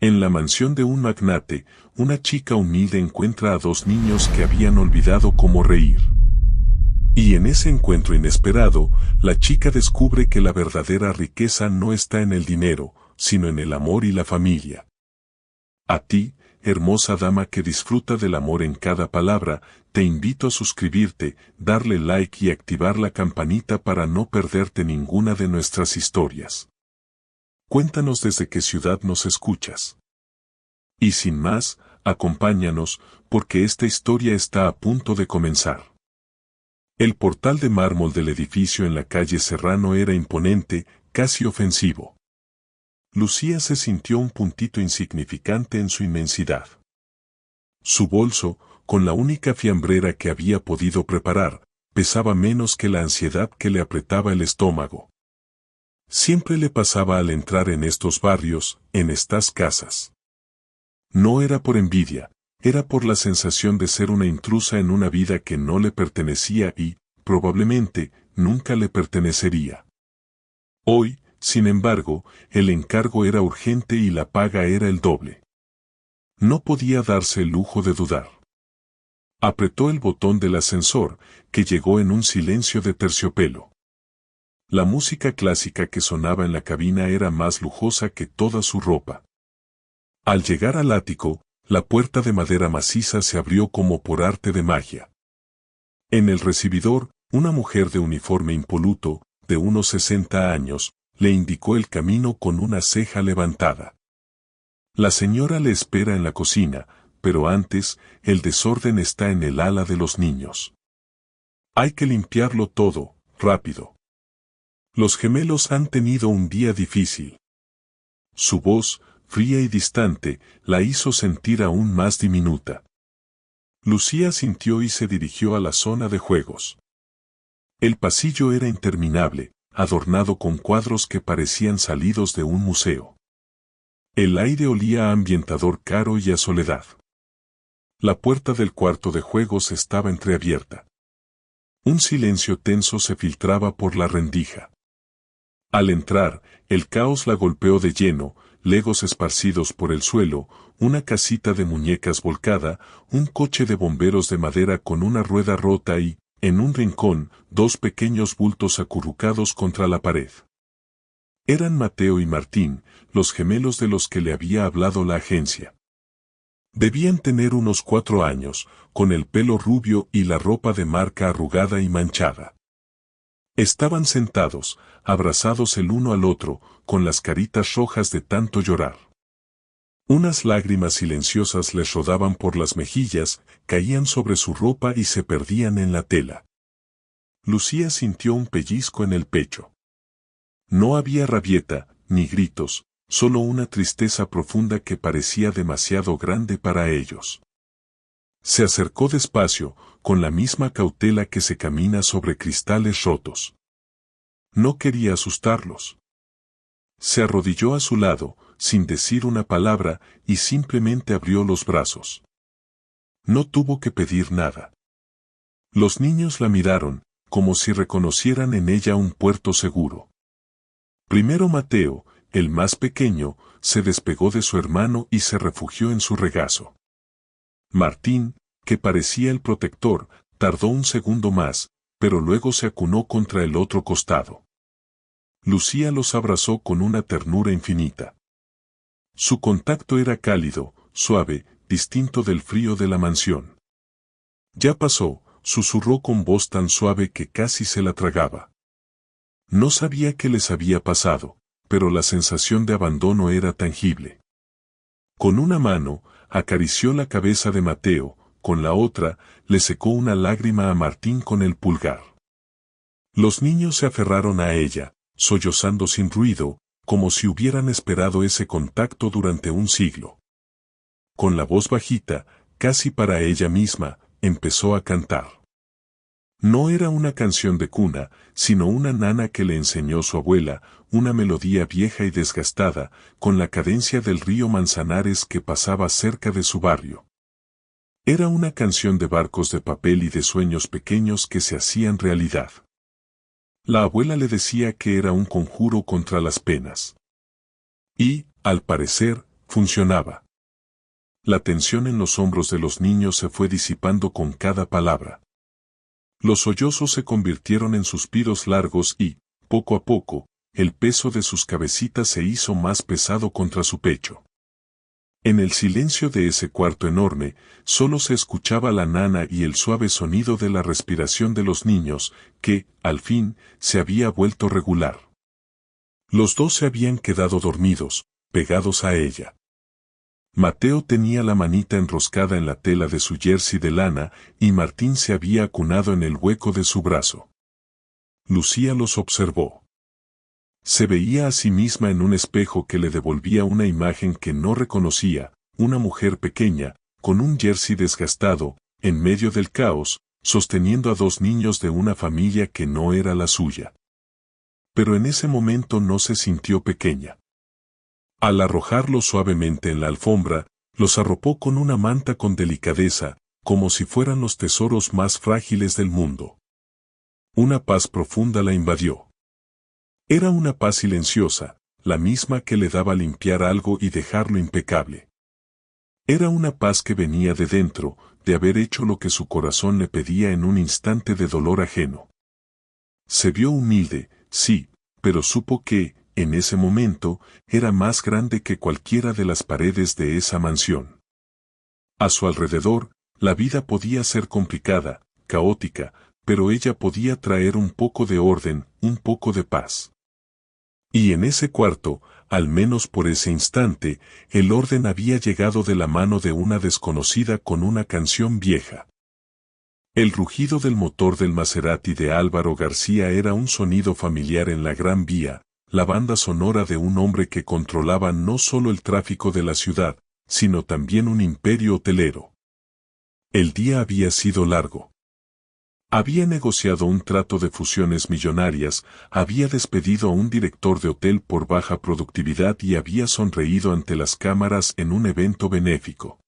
En la mansión de un magnate, una chica humilde encuentra a dos niños que habían olvidado cómo reír. Y en ese encuentro inesperado, la chica descubre que la verdadera riqueza no está en el dinero, sino en el amor y la familia. A ti, hermosa dama que disfruta del amor en cada palabra, te invito a suscribirte, darle like y activar la campanita para no perderte ninguna de nuestras historias. Cuéntanos desde qué ciudad nos escuchas. Y sin más, acompáñanos, porque esta historia está a punto de comenzar. El portal de mármol del edificio en la calle Serrano era imponente, casi ofensivo. Lucía se sintió un puntito insignificante en su inmensidad. Su bolso, con la única fiambrera que había podido preparar, pesaba menos que la ansiedad que le apretaba el estómago. Siempre le pasaba al entrar en estos barrios, en estas casas. No era por envidia, era por la sensación de ser una intrusa en una vida que no le pertenecía y, probablemente, nunca le pertenecería. Hoy, sin embargo, el encargo era urgente y la paga era el doble. No podía darse el lujo de dudar. Apretó el botón del ascensor, que llegó en un silencio de terciopelo. La música clásica que sonaba en la cabina era más lujosa que toda su ropa. Al llegar al ático, la puerta de madera maciza se abrió como por arte de magia. En el recibidor, una mujer de uniforme impoluto, de unos 60 años, le indicó el camino con una ceja levantada. La señora le espera en la cocina, pero antes, el desorden está en el ala de los niños. Hay que limpiarlo todo, rápido. Los gemelos han tenido un día difícil. Su voz, fría y distante, la hizo sentir aún más diminuta. Lucía sintió y se dirigió a la zona de juegos. El pasillo era interminable, adornado con cuadros que parecían salidos de un museo. El aire olía a ambientador caro y a soledad. La puerta del cuarto de juegos estaba entreabierta. Un silencio tenso se filtraba por la rendija. Al entrar, el caos la golpeó de lleno, legos esparcidos por el suelo, una casita de muñecas volcada, un coche de bomberos de madera con una rueda rota y, en un rincón, dos pequeños bultos acurrucados contra la pared. Eran Mateo y Martín, los gemelos de los que le había hablado la agencia. Debían tener unos 4 años, con el pelo rubio y la ropa de marca arrugada y manchada. Estaban sentados, abrazados el uno al otro, con las caritas rojas de tanto llorar. Unas lágrimas silenciosas les rodaban por las mejillas, caían sobre su ropa y se perdían en la tela. Lucía sintió un pellizco en el pecho. No había rabieta, ni gritos, solo una tristeza profunda que parecía demasiado grande para ellos. Se acercó despacio, con la misma cautela que se camina sobre cristales rotos. No quería asustarlos. Se arrodilló a su lado, sin decir una palabra, y simplemente abrió los brazos. No tuvo que pedir nada. Los niños la miraron, como si reconocieran en ella un puerto seguro. Primero Mateo, el más pequeño, se despegó de su hermano y se refugió en su regazo. Martín, que parecía el protector, tardó un segundo más, pero luego se acunó contra el otro costado. Lucía los abrazó con una ternura infinita. Su contacto era cálido, suave, distinto del frío de la mansión. Ya pasó, susurró con voz tan suave que casi se la tragaba. No sabía qué les había pasado, pero la sensación de abandono era tangible. Con una mano, acarició la cabeza de Mateo, con la otra, le secó una lágrima a Martín con el pulgar. Los niños se aferraron a ella, sollozando sin ruido, como si hubieran esperado ese contacto durante un siglo. Con la voz bajita, casi para ella misma, empezó a cantar. No era una canción de cuna, sino una nana que le enseñó su abuela, una melodía vieja y desgastada, con la cadencia del río Manzanares que pasaba cerca de su barrio. Era una canción de barcos de papel y de sueños pequeños que se hacían realidad. La abuela le decía que era un conjuro contra las penas. Y, al parecer, funcionaba. La tensión en los hombros de los niños se fue disipando con cada palabra. Los sollozos se convirtieron en suspiros largos y, poco a poco, el peso de sus cabecitas se hizo más pesado contra su pecho. En el silencio de ese cuarto enorme, solo se escuchaba la nana y el suave sonido de la respiración de los niños, que, al fin, se había vuelto regular. Los dos se habían quedado dormidos, pegados a ella. Mateo tenía la manita enroscada en la tela de su jersey de lana y Martín se había acunado en el hueco de su brazo. Lucía los observó. Se veía a sí misma en un espejo que le devolvía una imagen que no reconocía, una mujer pequeña, con un jersey desgastado, en medio del caos, sosteniendo a dos niños de una familia que no era la suya. Pero en ese momento no se sintió pequeña. Al arrojarlos suavemente en la alfombra, los arropó con una manta con delicadeza, como si fueran los tesoros más frágiles del mundo. Una paz profunda la invadió. Era una paz silenciosa, la misma que le daba limpiar algo y dejarlo impecable. Era una paz que venía de dentro, de haber hecho lo que su corazón le pedía en un instante de dolor ajeno. Se vio humilde, sí, pero supo que, en ese momento, era más grande que cualquiera de las paredes de esa mansión. A su alrededor, la vida podía ser complicada, caótica, pero ella podía traer un poco de orden, un poco de paz. Y en ese cuarto, al menos por ese instante, el orden había llegado de la mano de una desconocida con una canción vieja. El rugido del motor del Maserati de Álvaro García era un sonido familiar en la Gran Vía, la banda sonora de un hombre que controlaba no solo el tráfico de la ciudad, sino también un imperio hotelero. El día había sido largo. Había negociado un trato de fusiones millonarias, había despedido a un director de hotel por baja productividad y había sonreído ante las cámaras en un evento benéfico.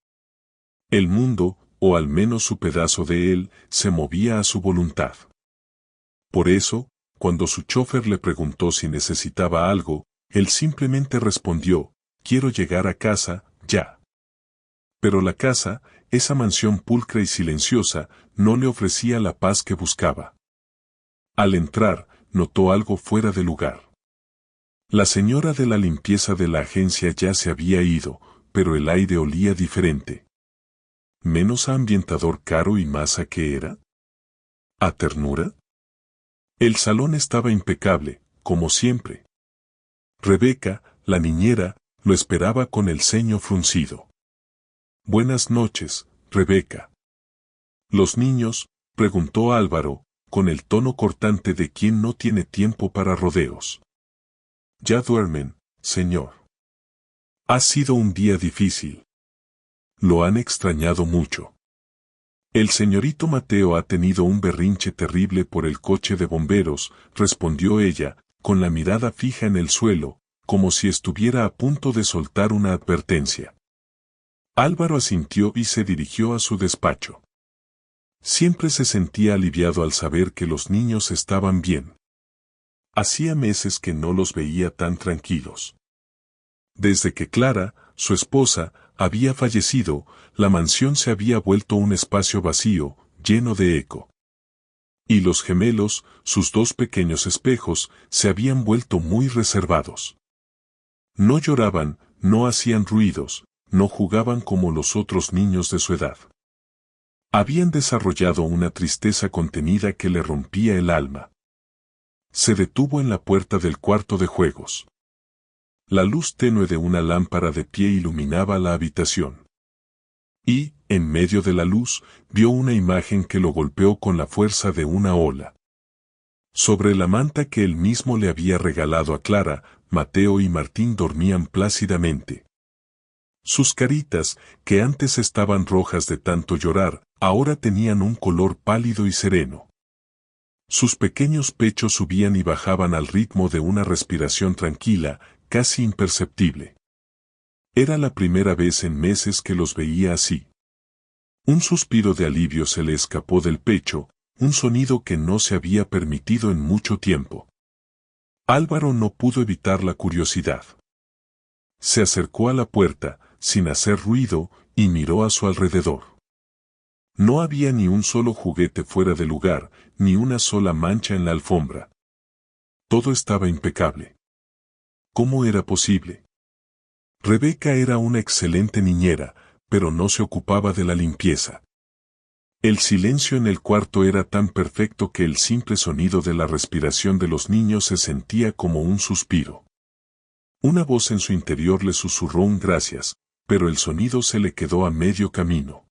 El mundo, o al menos su pedazo de él, se movía a su voluntad. Por eso, cuando su chofer le preguntó si necesitaba algo, él simplemente respondió, «Quiero llegar a casa, ya». Pero la casa, esa mansión pulcra y silenciosa, no le ofrecía la paz que buscaba. Al entrar, notó algo fuera de lugar. La señora de la limpieza de la agencia ya se había ido, pero el aire olía diferente. ¿Menos a ambientador caro y más a qué era? ¿A ternura? El salón estaba impecable, como siempre. Rebeca, la niñera, lo esperaba con el ceño fruncido. «Buenas noches, Rebeca». «¿Los niños?», preguntó Álvaro, con el tono cortante de quien no tiene tiempo para rodeos. «Ya duermen, señor». «Ha sido un día difícil». «Lo han extrañado mucho». «El señorito Mateo ha tenido un berrinche terrible por el coche de bomberos», respondió ella, con la mirada fija en el suelo, como si estuviera a punto de soltar una advertencia. Álvaro asintió y se dirigió a su despacho. Siempre se sentía aliviado al saber que los niños estaban bien. Hacía meses que no los veía tan tranquilos. Desde que Clara, su esposa, había fallecido, la mansión se había vuelto un espacio vacío, lleno de eco. Y los gemelos, sus dos pequeños espejos, se habían vuelto muy reservados. No lloraban, no hacían ruidos, no jugaban como los otros niños de su edad. Habían desarrollado una tristeza contenida que le rompía el alma. Se detuvo en la puerta del cuarto de juegos. La luz tenue de una lámpara de pie iluminaba la habitación. Y, en medio de la luz, vio una imagen que lo golpeó con la fuerza de una ola. Sobre la manta que él mismo le había regalado a Clara, Mateo y Martín dormían plácidamente. Sus caritas, que antes estaban rojas de tanto llorar, ahora tenían un color pálido y sereno. Sus pequeños pechos subían y bajaban al ritmo de una respiración tranquila, casi imperceptible. Era la primera vez en meses que los veía así. Un suspiro de alivio se le escapó del pecho, un sonido que no se había permitido en mucho tiempo. Álvaro no pudo evitar la curiosidad. Se acercó a la puerta, sin hacer ruido, y miró a su alrededor. No había ni un solo juguete fuera de lugar, ni una sola mancha en la alfombra. Todo estaba impecable. ¿Cómo era posible? Rebeca era una excelente niñera, pero no se ocupaba de la limpieza. El silencio en el cuarto era tan perfecto que el simple sonido de la respiración de los niños se sentía como un suspiro. Una voz en su interior le susurró un gracias, pero el sonido se le quedó a medio camino.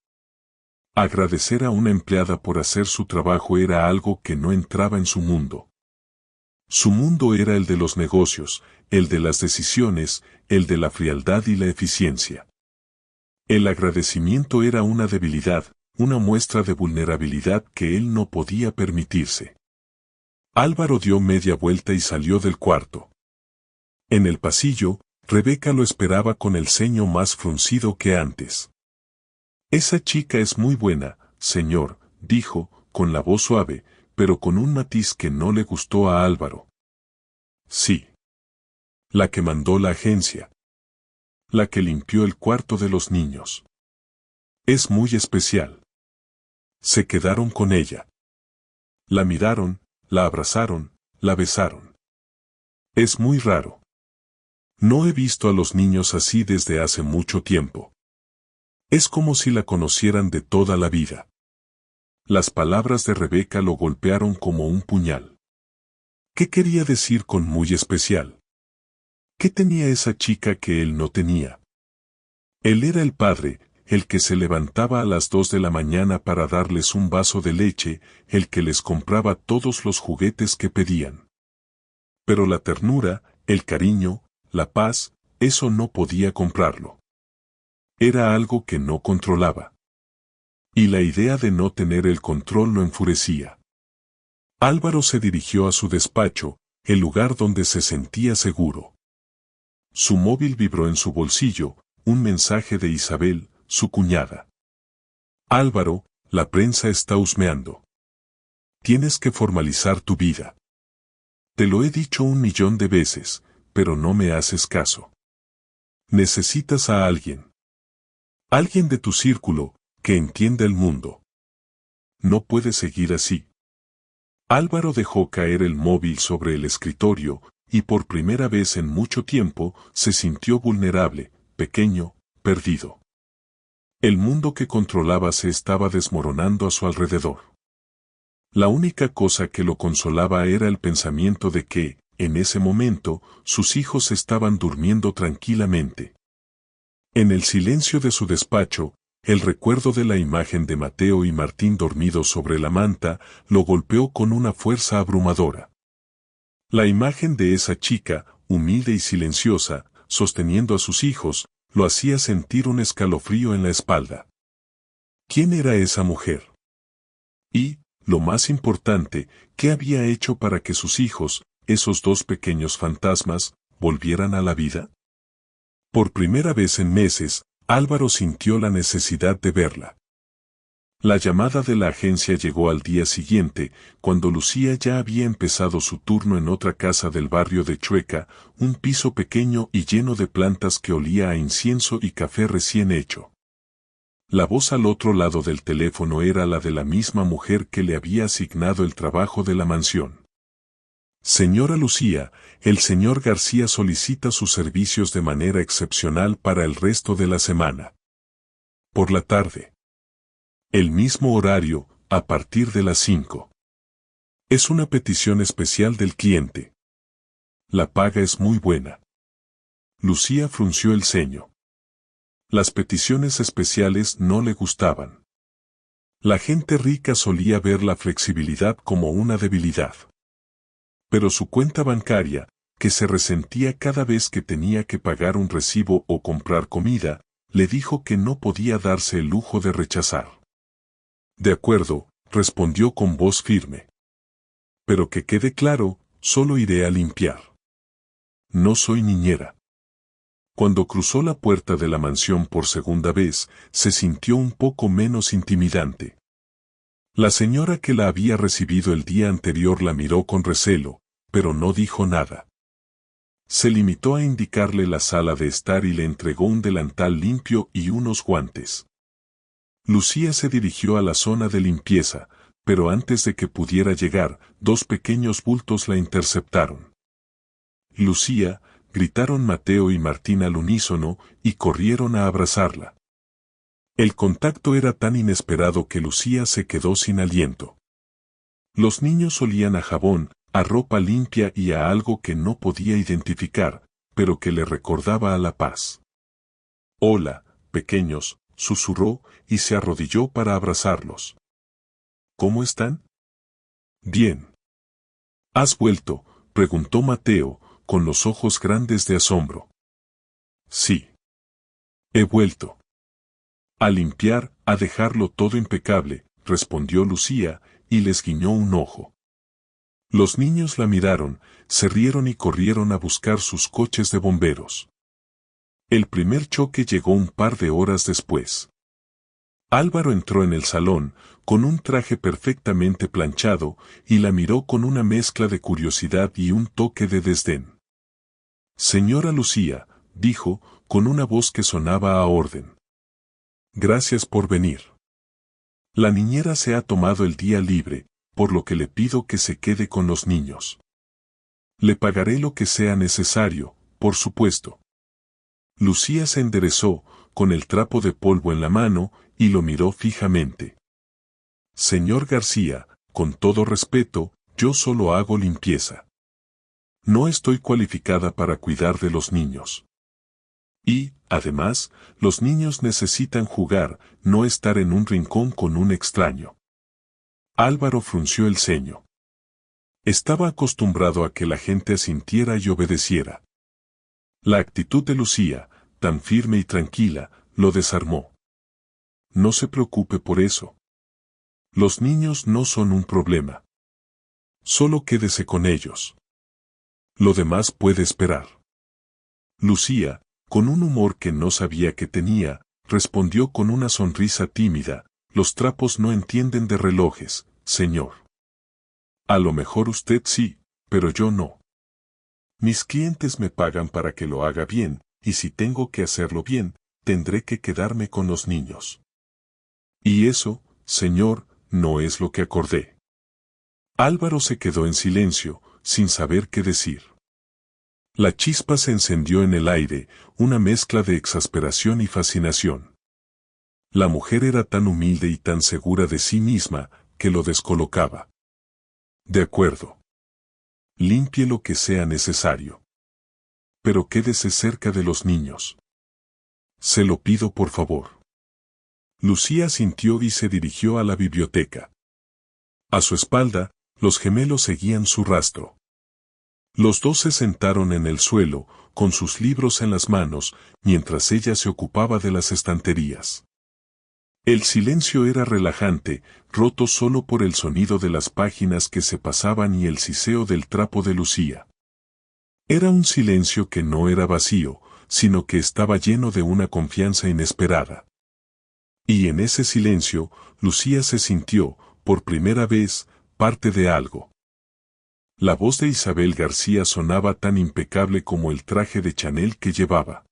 Agradecer a una empleada por hacer su trabajo era algo que no entraba en su mundo. Su mundo era el de los negocios, el de las decisiones, el de la frialdad y la eficiencia. El agradecimiento era una debilidad, una muestra de vulnerabilidad que él no podía permitirse. Álvaro dio media vuelta y salió del cuarto. En el pasillo, Rebeca lo esperaba con el ceño más fruncido que antes. «Esa chica es muy buena, señor», dijo, con la voz suave, pero con un matiz que no le gustó a Álvaro. «Sí. La que mandó la agencia. La que limpió el cuarto de los niños. Es muy especial». Se quedaron con ella. La miraron, la abrazaron, la besaron. Es muy raro. No he visto a los niños así desde hace mucho tiempo. Es como si la conocieran de toda la vida. Las palabras de Rebeca lo golpearon como un puñal. ¿Qué quería decir con muy especial? ¿Qué tenía esa chica que él no tenía? Él era el padre, el que se levantaba a las 2 de la mañana para darles un vaso de leche, el que les compraba todos los juguetes que pedían. Pero la ternura, el cariño, la paz, eso no podía comprarlo. Era algo que no controlaba. Y la idea de no tener el control lo enfurecía. Álvaro se dirigió a su despacho, el lugar donde se sentía seguro. Su móvil vibró en su bolsillo, un mensaje de Isabel, su cuñada. «Álvaro, la prensa está husmeando. Tienes que formalizar tu vida. Te lo he dicho 1.000.000 de veces, pero no me haces caso. Necesitas a alguien. Alguien de tu círculo, que entienda el mundo. No puedes seguir así». Álvaro dejó caer el móvil sobre el escritorio, y por primera vez en mucho tiempo se sintió vulnerable, pequeño, perdido. El mundo que controlaba se estaba desmoronando a su alrededor. La única cosa que lo consolaba era el pensamiento de que, en ese momento, sus hijos estaban durmiendo tranquilamente. En el silencio de su despacho, el recuerdo de la imagen de Mateo y Martín dormidos sobre la manta lo golpeó con una fuerza abrumadora. La imagen de esa chica, humilde y silenciosa, sosteniendo a sus hijos, lo hacía sentir un escalofrío en la espalda. ¿Quién era esa mujer? Y, lo más importante, ¿qué había hecho para que sus hijos, esos dos pequeños fantasmas, volvieran a la vida? Por primera vez en meses, Álvaro sintió la necesidad de verla. La llamada de la agencia llegó al día siguiente, cuando Lucía ya había empezado su turno en otra casa del barrio de Chueca, un piso pequeño y lleno de plantas que olía a incienso y café recién hecho. La voz al otro lado del teléfono era la de la misma mujer que le había asignado el trabajo de la mansión. «Señora Lucía, el señor García solicita sus servicios de manera excepcional para el resto de la semana. Por la tarde. El mismo horario, a partir de las 5. Es una petición especial del cliente. La paga es muy buena». Lucía frunció el ceño. Las peticiones especiales no le gustaban. La gente rica solía ver la flexibilidad como una debilidad. Pero su cuenta bancaria, que se resentía cada vez que tenía que pagar un recibo o comprar comida, le dijo que no podía darse el lujo de rechazar. «De acuerdo», respondió con voz firme. «Pero que quede claro, solo iré a limpiar. No soy niñera». Cuando cruzó la puerta de la mansión por segunda vez, se sintió un poco menos intimidante. La señora que la había recibido el día anterior la miró con recelo, pero no dijo nada. Se limitó a indicarle la sala de estar y le entregó un delantal limpio y unos guantes. Lucía se dirigió a la zona de limpieza, pero antes de que pudiera llegar, dos pequeños bultos la interceptaron. Lucía, gritaron Mateo y Martín al unísono, y corrieron a abrazarla. El contacto era tan inesperado que Lucía se quedó sin aliento. Los niños olían a jabón, a ropa limpia y a algo que no podía identificar, pero que le recordaba a la paz. «Hola, pequeños», susurró, y se arrodilló para abrazarlos. «¿Cómo están?» «Bien». «¿Has vuelto?», preguntó Mateo, con los ojos grandes de asombro. «Sí. He vuelto. A limpiar, a dejarlo todo impecable», respondió Lucía, y les guiñó un ojo. Los niños la miraron, se rieron y corrieron a buscar sus coches de bomberos. El primer choque llegó un par de horas después. Álvaro entró en el salón, con un traje perfectamente planchado, y la miró con una mezcla de curiosidad y un toque de desdén. «Señora Lucía», dijo, con una voz que sonaba a orden. «Gracias por venir. La niñera se ha tomado el día libre, por lo que le pido que se quede con los niños. Le pagaré lo que sea necesario, por supuesto». Lucía se enderezó, con el trapo de polvo en la mano, y lo miró fijamente. «Señor García, con todo respeto, yo solo hago limpieza. No estoy cualificada para cuidar de los niños. Y, además, los niños necesitan jugar, no estar en un rincón con un extraño». Álvaro frunció el ceño. Estaba acostumbrado a que la gente asintiera y obedeciera. La actitud de Lucía, tan firme y tranquila, lo desarmó. «No se preocupe por eso. Los niños no son un problema. Solo quédese con ellos. Lo demás puede esperar». Lucía, con un humor que no sabía que tenía, respondió con una sonrisa tímida: «Los trapos no entienden de relojes, señor. A lo mejor usted sí, pero yo no. Mis clientes me pagan para que lo haga bien, y si tengo que hacerlo bien, tendré que quedarme con los niños. Y eso, señor, no es lo que acordé». Álvaro se quedó en silencio, sin saber qué decir. La chispa se encendió en el aire, una mezcla de exasperación y fascinación. La mujer era tan humilde y tan segura de sí misma, que lo descolocaba. «De acuerdo. Limpie lo que sea necesario. Pero quédese cerca de los niños. Se lo pido por favor». Lucía asintió y se dirigió a la biblioteca. A su espalda, los gemelos seguían su rastro. Los dos se sentaron en el suelo, con sus libros en las manos, mientras ella se ocupaba de las estanterías. El silencio era relajante, roto solo por el sonido de las páginas que se pasaban y el siseo del trapo de Lucía. Era un silencio que no era vacío, sino que estaba lleno de una confianza inesperada. Y en ese silencio, Lucía se sintió, por primera vez, parte de algo. La voz de Isabel García sonaba tan impecable como el traje de Chanel que llevaba.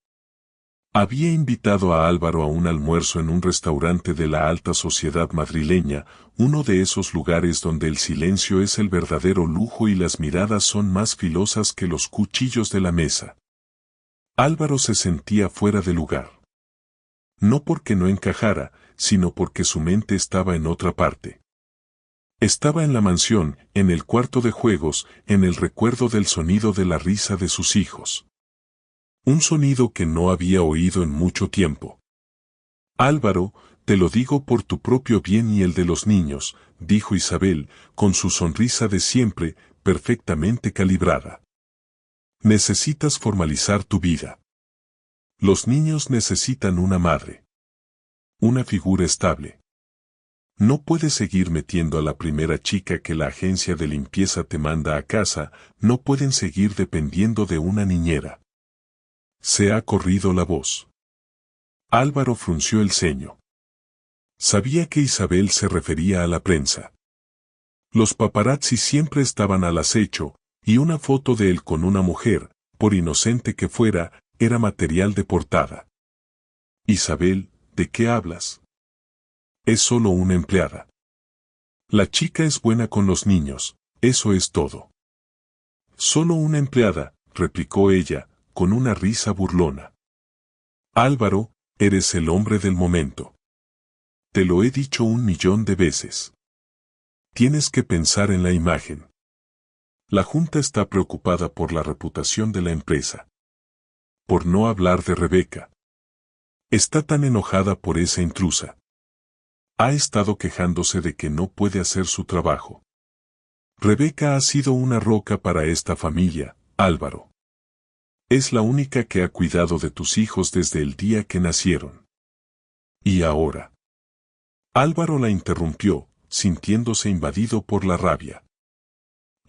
Había invitado a Álvaro a un almuerzo en un restaurante de la alta sociedad madrileña, uno de esos lugares donde el silencio es el verdadero lujo y las miradas son más filosas que los cuchillos de la mesa. Álvaro se sentía fuera de lugar. No porque no encajara, sino porque su mente estaba en otra parte. Estaba en la mansión, en el cuarto de juegos, en el recuerdo del sonido de la risa de sus hijos. Un sonido que no había oído en mucho tiempo. «Álvaro, te lo digo por tu propio bien y el de los niños», dijo Isabel, con su sonrisa de siempre, perfectamente calibrada. «Necesitas formalizar tu vida. Los niños necesitan una madre. Una figura estable. No puedes seguir metiendo a la primera chica que la agencia de limpieza te manda a casa, no pueden seguir dependiendo de una niñera». Se ha corrido la voz. Álvaro frunció el ceño. Sabía que Isabel se refería a la prensa. Los paparazzi siempre estaban al acecho, y una foto de él con una mujer, por inocente que fuera, era material de portada. Isabel, ¿de qué hablas? Es solo una empleada. La chica es buena con los niños, eso es todo. Solo una empleada, replicó ella, con una risa burlona. Álvaro, eres el hombre del momento. Te lo he dicho 1.000.000 de veces. Tienes que pensar en la imagen. La Junta está preocupada por la reputación de la empresa. Por no hablar de Rebeca. Está tan enojada por esa intrusa. Ha estado quejándose de que no puede hacer su trabajo. Rebeca ha sido una roca para esta familia, Álvaro. Es la única que ha cuidado de tus hijos desde el día que nacieron. ¿Y ahora? Álvaro la interrumpió, sintiéndose invadido por la rabia.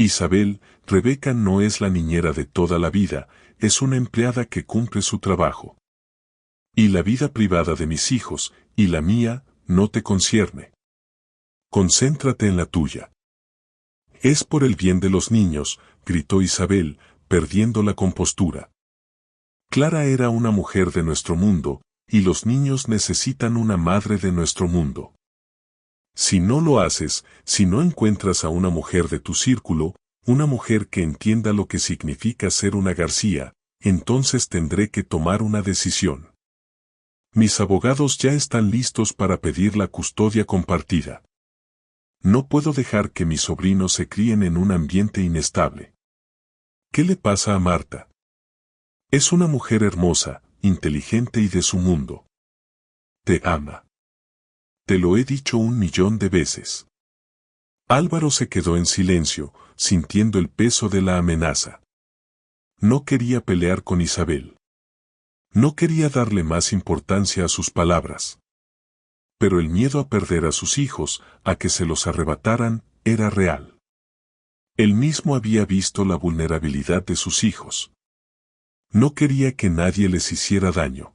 Isabel, Rebeca no es la niñera de toda la vida, es una empleada que cumple su trabajo. Y la vida privada de mis hijos, y la mía, no te concierne. Concéntrate en la tuya. Es por el bien de los niños, gritó Isabel, perdiendo la compostura. Clara era una mujer de nuestro mundo, y los niños necesitan una madre de nuestro mundo. Si no lo haces, si no encuentras a una mujer de tu círculo, una mujer que entienda lo que significa ser una García, entonces tendré que tomar una decisión. Mis abogados ya están listos para pedir la custodia compartida. No puedo dejar que mis sobrinos se críen en un ambiente inestable. ¿Qué le pasa a Marta? Es una mujer hermosa, inteligente y de su mundo. Te ama. Te lo he dicho 1.000.000 de veces. Álvaro se quedó en silencio, sintiendo el peso de la amenaza. No quería pelear con Isabel. No quería darle más importancia a sus palabras. Pero el miedo a perder a sus hijos, a que se los arrebataran, era real. Él mismo había visto la vulnerabilidad de sus hijos. No quería que nadie les hiciera daño.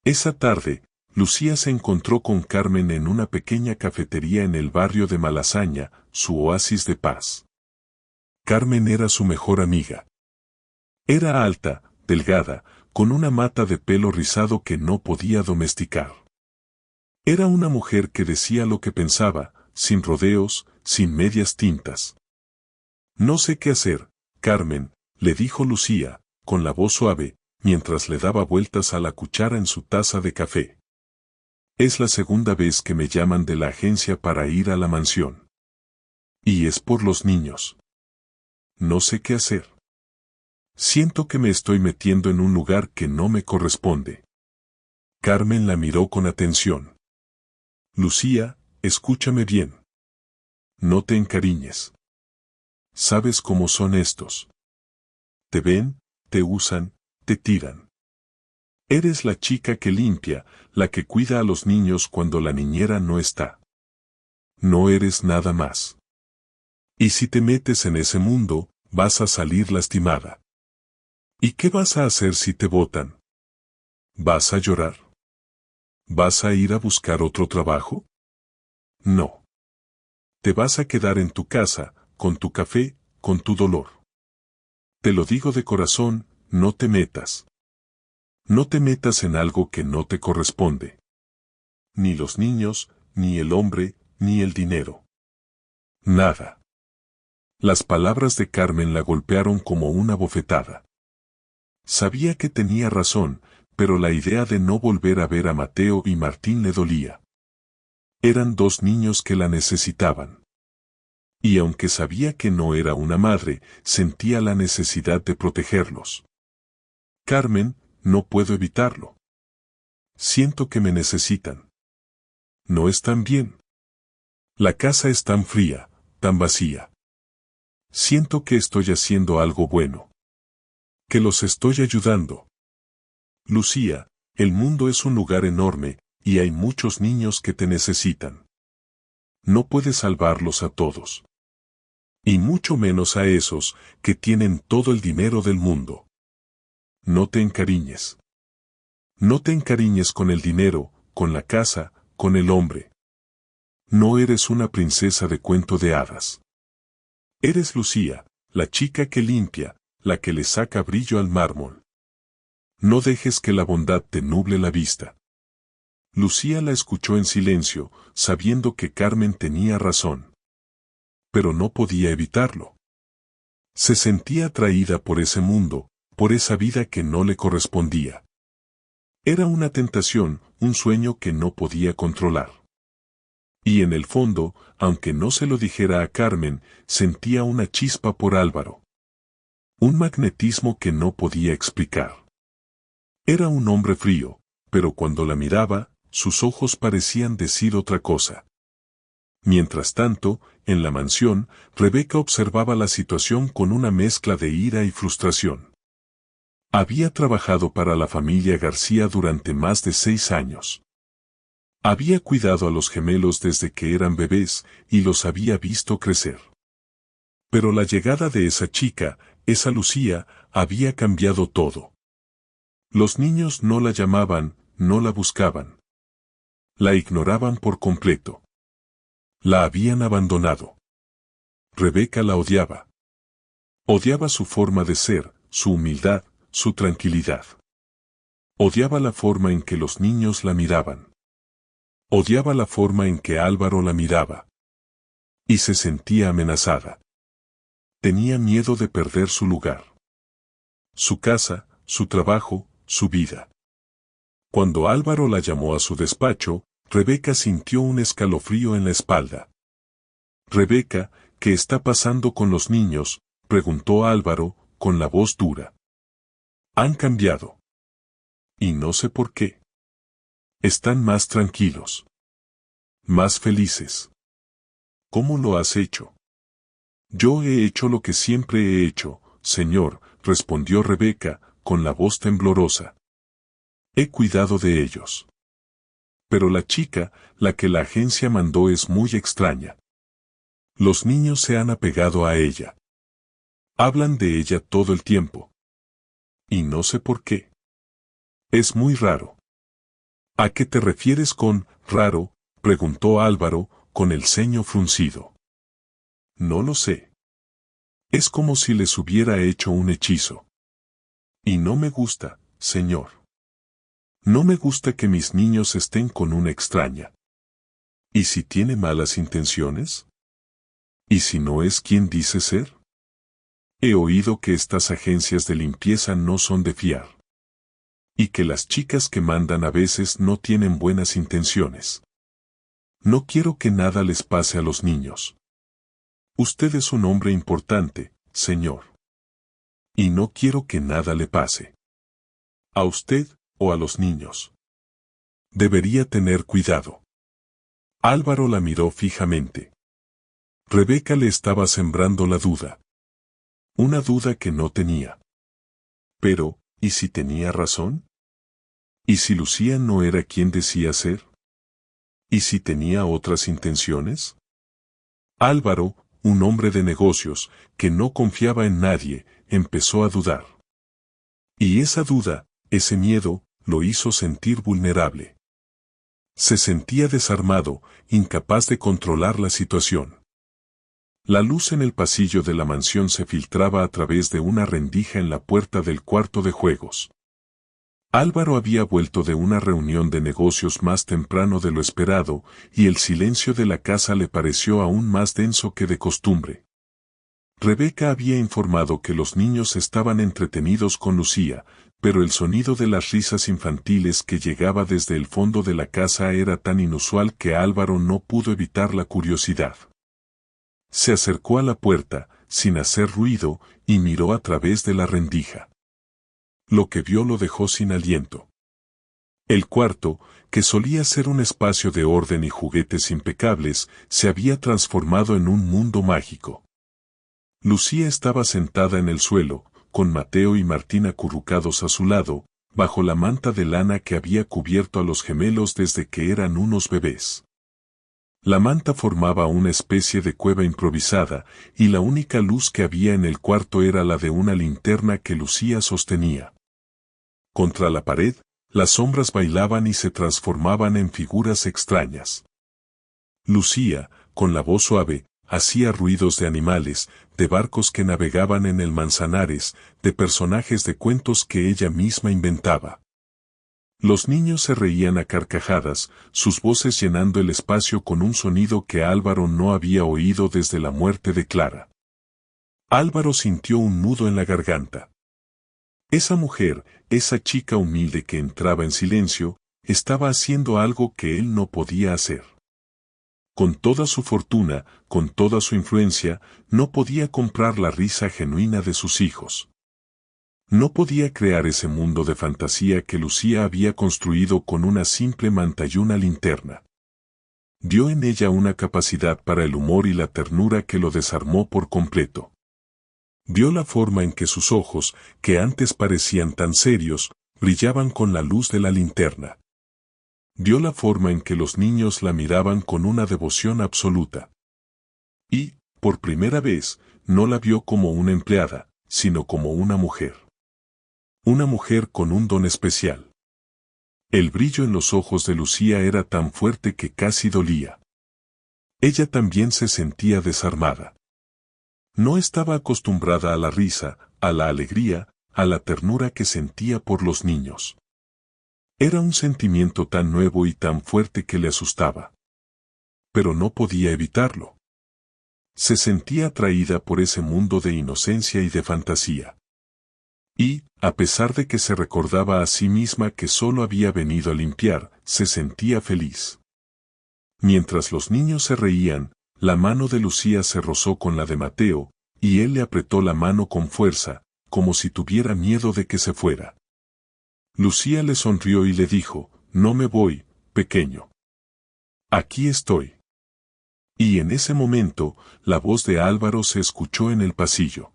Esa tarde, Lucía se encontró con Carmen en una pequeña cafetería en el barrio de Malasaña, su oasis de paz. Carmen era su mejor amiga. Era alta, delgada, con una mata de pelo rizado que no podía domesticar. Era una mujer que decía lo que pensaba, sin rodeos, sin medias tintas. No sé qué hacer, Carmen, le dijo Lucía, con la voz suave, mientras le daba vueltas a la cuchara en su taza de café. Es la segunda vez que me llaman de la agencia para ir a la mansión. Y es por los niños. No sé qué hacer. Siento que me estoy metiendo en un lugar que no me corresponde. Carmen la miró con atención. Lucía, escúchame bien. No te encariñes. ¿Sabes cómo son estos? Te ven, te usan, te tiran. Eres la chica que limpia, la que cuida a los niños cuando la niñera no está. No eres nada más. Y si te metes en ese mundo, vas a salir lastimada. ¿Y qué vas a hacer si te botan? ¿Vas a llorar? ¿Vas a ir a buscar otro trabajo? No. Te vas a quedar en tu casa, con tu café, con tu dolor. Te lo digo de corazón, no te metas. No te metas en algo que no te corresponde. Ni los niños, ni el hombre, ni el dinero. Nada. Las palabras de Carmen la golpearon como una bofetada. Sabía que tenía razón, pero la idea de no volver a ver a Mateo y Martín le dolía. Eran dos niños que la necesitaban. Y aunque sabía que no era una madre, sentía la necesidad de protegerlos. Carmen, no puedo evitarlo. Siento que me necesitan. No están bien. La casa es tan fría, tan vacía. Siento que estoy haciendo algo bueno. Que los estoy ayudando. Lucía, el mundo es un lugar enorme, y hay muchos niños que te necesitan. No puedes salvarlos a todos. Y mucho menos a esos que tienen todo el dinero del mundo. No te encariñes. No te encariñes con el dinero, con la casa, con el hombre. No eres una princesa de cuento de hadas. Eres Lucía, la chica que limpia, la que le saca brillo al mármol. No dejes que la bondad te nuble la vista. Lucía la escuchó en silencio, sabiendo que Carmen tenía razón. Pero no podía evitarlo. Se sentía atraída por ese mundo, por esa vida que no le correspondía. Era una tentación, un sueño que no podía controlar. Y en el fondo, aunque no se lo dijera a Carmen, sentía una chispa por Álvaro. Un magnetismo que no podía explicar. Era un hombre frío, pero cuando la miraba, sus ojos parecían decir otra cosa. Mientras tanto, en la mansión, Rebeca observaba la situación con una mezcla de ira y frustración. Había trabajado para la familia García durante más de 6 años. Había cuidado a los gemelos desde que eran bebés y los había visto crecer. Pero la llegada de esa chica, esa Lucía, había cambiado todo. Los niños no la llamaban, no la buscaban. La ignoraban por completo. La habían abandonado. Rebeca la odiaba. Odiaba su forma de ser, su humildad, su tranquilidad. Odiaba la forma en que los niños la miraban. Odiaba la forma en que Álvaro la miraba. Y se sentía amenazada. Tenía miedo de perder su lugar. Su casa, su trabajo, su vida. Cuando Álvaro la llamó a su despacho, Rebeca sintió un escalofrío en la espalda. «Rebeca, ¿qué está pasando con los niños?», preguntó Álvaro, con la voz dura. «Han cambiado. Y no sé por qué. Están más tranquilos. Más felices». «¿Cómo lo has hecho?». «Yo he hecho lo que siempre he hecho, señor», respondió Rebeca, con la voz temblorosa. «He cuidado de ellos. Pero la chica, la que la agencia mandó, es muy extraña. Los niños se han apegado a ella. Hablan de ella todo el tiempo. Y no sé por qué. Es muy raro». «¿A qué te refieres con raro?», preguntó Álvaro, con el ceño fruncido. «No lo sé. Es como si les hubiera hecho un hechizo. Y no me gusta, señor. No me gusta que mis niños estén con una extraña. ¿Y si tiene malas intenciones? ¿Y si no es quien dice ser? He oído que estas agencias de limpieza no son de fiar. Y que las chicas que mandan a veces no tienen buenas intenciones. No quiero que nada les pase a los niños. Usted es un hombre importante, señor. Y no quiero que nada le pase. A usted o a los niños. Debería tener cuidado». Álvaro la miró fijamente. Rebeca le estaba sembrando la duda. Una duda que no tenía. Pero, ¿y si tenía razón? ¿Y si Lucía no era quien decía ser? ¿Y si tenía otras intenciones? Álvaro, un hombre de negocios, que no confiaba en nadie, empezó a dudar. Y esa duda, ese miedo, lo hizo sentir vulnerable. Se sentía desarmado, incapaz de controlar la situación. La luz en el pasillo de la mansión se filtraba a través de una rendija en la puerta del cuarto de juegos. Álvaro había vuelto de una reunión de negocios más temprano de lo esperado, y el silencio de la casa le pareció aún más denso que de costumbre. Rebeca había informado que los niños estaban entretenidos con Lucía, pero el sonido de las risas infantiles que llegaba desde el fondo de la casa era tan inusual que Álvaro no pudo evitar la curiosidad. Se acercó a la puerta, sin hacer ruido, y miró a través de la rendija. Lo que vio lo dejó sin aliento. El cuarto, que solía ser un espacio de orden y juguetes impecables, se había transformado en un mundo mágico. Lucía estaba sentada en el suelo, con Mateo y Martín acurrucados a su lado, bajo la manta de lana que había cubierto a los gemelos desde que eran unos bebés. La manta formaba una especie de cueva improvisada, y la única luz que había en el cuarto era la de una linterna que Lucía sostenía. Contra la pared, las sombras bailaban y se transformaban en figuras extrañas. Lucía, con la voz suave, hacía ruidos de animales, de barcos que navegaban en el Manzanares, de personajes de cuentos que ella misma inventaba. Los niños se reían a carcajadas, sus voces llenando el espacio con un sonido que Álvaro no había oído desde la muerte de Clara. Álvaro sintió un nudo en la garganta. Esa mujer, esa chica humilde que entraba en silencio, estaba haciendo algo que él no podía hacer. Con toda su fortuna, con toda su influencia, no podía comprar la risa genuina de sus hijos. No podía crear ese mundo de fantasía que Lucía había construido con una simple manta y una linterna. Dio en ella una capacidad para el humor y la ternura que lo desarmó por completo. Vio la forma en que sus ojos, que antes parecían tan serios, brillaban con la luz de la linterna. Vio la forma en que los niños la miraban con una devoción absoluta. Y, por primera vez, no la vio como una empleada, sino como una mujer. Una mujer con un don especial. El brillo en los ojos de Lucía era tan fuerte que casi dolía. Ella también se sentía desarmada. No estaba acostumbrada a la risa, a la alegría, a la ternura que sentía por los niños. Era un sentimiento tan nuevo y tan fuerte que le asustaba. Pero no podía evitarlo. Se sentía atraída por ese mundo de inocencia y de fantasía. Y, a pesar de que se recordaba a sí misma que solo había venido a limpiar, se sentía feliz. Mientras los niños se reían, la mano de Lucía se rozó con la de Mateo, y él le apretó la mano con fuerza, como si tuviera miedo de que se fuera. Lucía le sonrió y le dijo, «No me voy, pequeño. Aquí estoy». Y en ese momento, la voz de Álvaro se escuchó en el pasillo.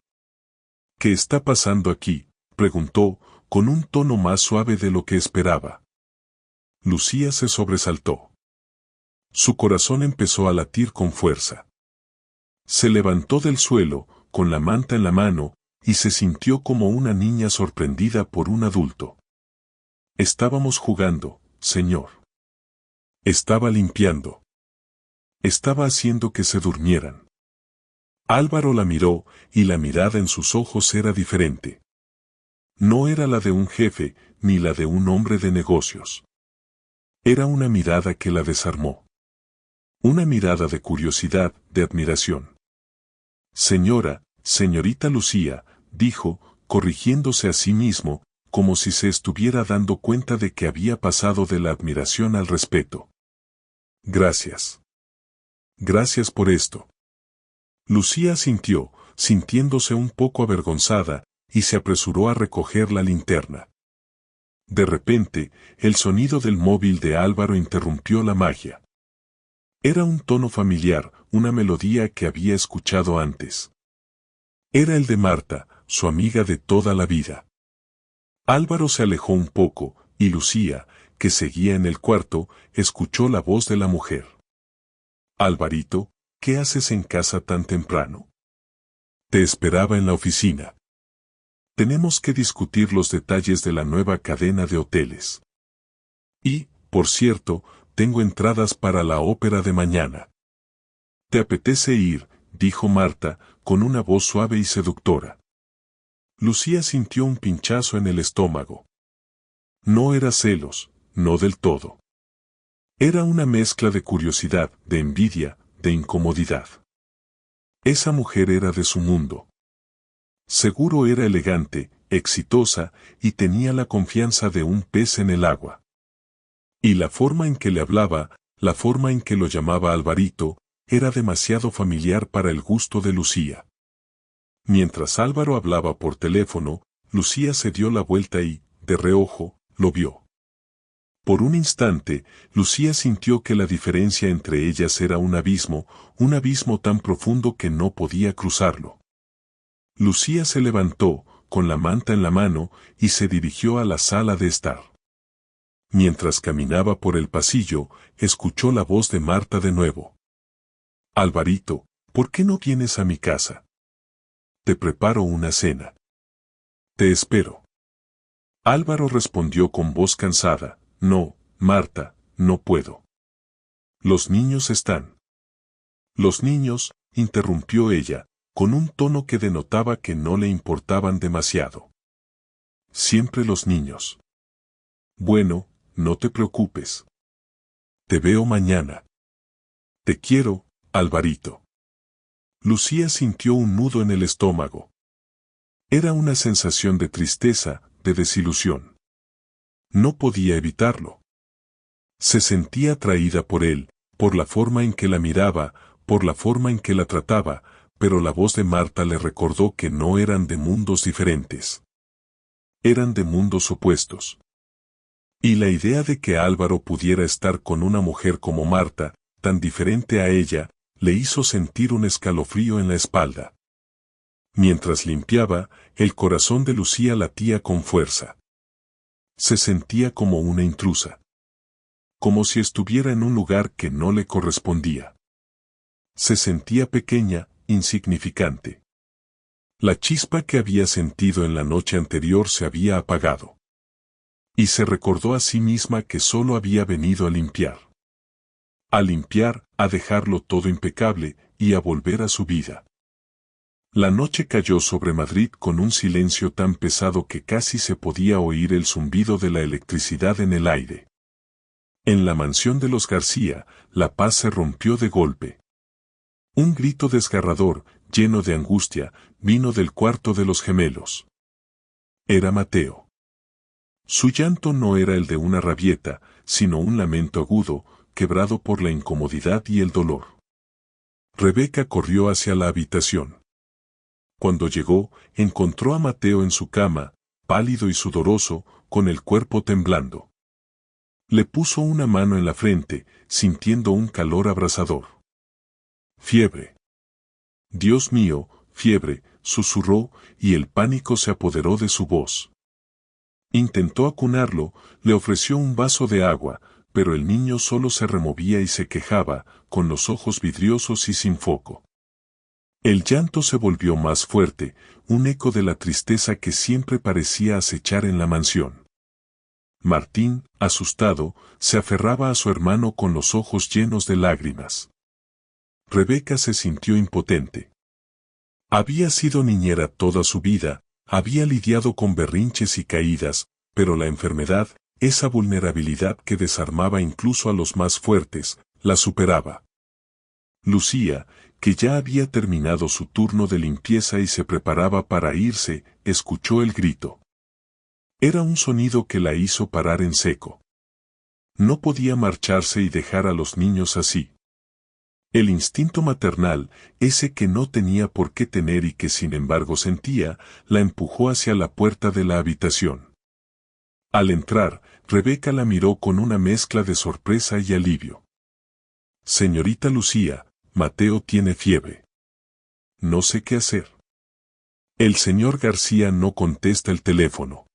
«¿Qué está pasando aquí?», preguntó, con un tono más suave de lo que esperaba. Lucía se sobresaltó. Su corazón empezó a latir con fuerza. Se levantó del suelo, con la manta en la mano, y se sintió como una niña sorprendida por un adulto. «Estábamos jugando, señor. Estaba limpiando. Estaba haciendo que se durmieran». Álvaro la miró, y la mirada en sus ojos era diferente. No era la de un jefe, ni la de un hombre de negocios. Era una mirada que la desarmó. Una mirada de curiosidad, de admiración. Señorita Lucía», dijo, corrigiéndose a sí mismo, como si se estuviera dando cuenta de que había pasado de la admiración al respeto. «Gracias. Gracias por esto». Lucía asintió, sintiéndose un poco avergonzada, y se apresuró a recoger la linterna. De repente, el sonido del móvil de Álvaro interrumpió la magia. Era un tono familiar, una melodía que había escuchado antes. Era el de Marta, su amiga de toda la vida. Álvaro se alejó un poco, y Lucía, que seguía en el cuarto, escuchó la voz de la mujer. «Alvarito, ¿qué haces en casa tan temprano? Te esperaba en la oficina. Tenemos que discutir los detalles de la nueva cadena de hoteles. Y, por cierto, tengo entradas para la ópera de mañana». «¿Te apetece ir?», dijo Marta, con una voz suave y seductora. Lucía sintió un pinchazo en el estómago. No era celos, no del todo. Era una mezcla de curiosidad, de envidia, de incomodidad. Esa mujer era de su mundo. Seguro era elegante, exitosa, y tenía la confianza de un pez en el agua. Y la forma en que le hablaba, la forma en que lo llamaba Alvarito, era demasiado familiar para el gusto de Lucía. Mientras Álvaro hablaba por teléfono, Lucía se dio la vuelta y, de reojo, lo vio. Por un instante, Lucía sintió que la diferencia entre ellas era un abismo tan profundo que no podía cruzarlo. Lucía se levantó, con la manta en la mano, y se dirigió a la sala de estar. Mientras caminaba por el pasillo, escuchó la voz de Marta de nuevo. «Alvarito, ¿por qué no vienes a mi casa? Te preparo una cena. Te espero». Álvaro respondió con voz cansada, «No, Marta, no puedo. Los niños están». «Los niños», interrumpió ella, con un tono que denotaba que no le importaban demasiado. Siempre los niños. Bueno, no te preocupes. Te veo mañana. Te quiero, Alvarito. Lucía sintió un nudo en el estómago. Era una sensación de tristeza, de desilusión. No podía evitarlo. Se sentía atraída por él, por la forma en que la miraba, por la forma en que la trataba, pero la voz de Marta le recordó que no eran de mundos diferentes. Eran de mundos opuestos. Y la idea de que Álvaro pudiera estar con una mujer como Marta, tan diferente a ella, le hizo sentir un escalofrío en la espalda. Mientras limpiaba, el corazón de Lucía latía con fuerza. Se sentía como una intrusa. Como si estuviera en un lugar que no le correspondía. Se sentía pequeña, insignificante. La chispa que había sentido en la noche anterior se había apagado. Y se recordó a sí misma que solo había venido a limpiar. A limpiar, a dejarlo todo impecable, y a volver a su vida. La noche cayó sobre Madrid con un silencio tan pesado que casi se podía oír el zumbido de la electricidad en el aire. En la mansión de los García, la paz se rompió de golpe. Un grito desgarrador, lleno de angustia, vino del cuarto de los gemelos. Era Mateo. Su llanto no era el de una rabieta, sino un lamento agudo, quebrado por la incomodidad y el dolor. Rebeca corrió hacia la habitación. Cuando llegó, encontró a Mateo en su cama, pálido y sudoroso, con el cuerpo temblando. Le puso una mano en la frente, sintiendo un calor abrasador. Fiebre. Dios mío, fiebre, susurró, y el pánico se apoderó de su voz. Intentó acunarlo, le ofreció un vaso de agua, pero el niño solo se removía y se quejaba, con los ojos vidriosos y sin foco. El llanto se volvió más fuerte, un eco de la tristeza que siempre parecía acechar en la mansión. Martín, asustado, se aferraba a su hermano con los ojos llenos de lágrimas. Rebeca se sintió impotente. Había sido niñera toda su vida, había lidiado con berrinches y caídas, pero la enfermedad, esa vulnerabilidad que desarmaba incluso a los más fuertes, la superaba. Lucía, que ya había terminado su turno de limpieza y se preparaba para irse, escuchó el grito. Era un sonido que la hizo parar en seco. No podía marcharse y dejar a los niños así. El instinto maternal, ese que no tenía por qué tener y que sin embargo sentía, la empujó hacia la puerta de la habitación. Al entrar, Rebeca la miró con una mezcla de sorpresa y alivio. Señorita Lucía, Mateo tiene fiebre. No sé qué hacer. El señor García no contesta el teléfono.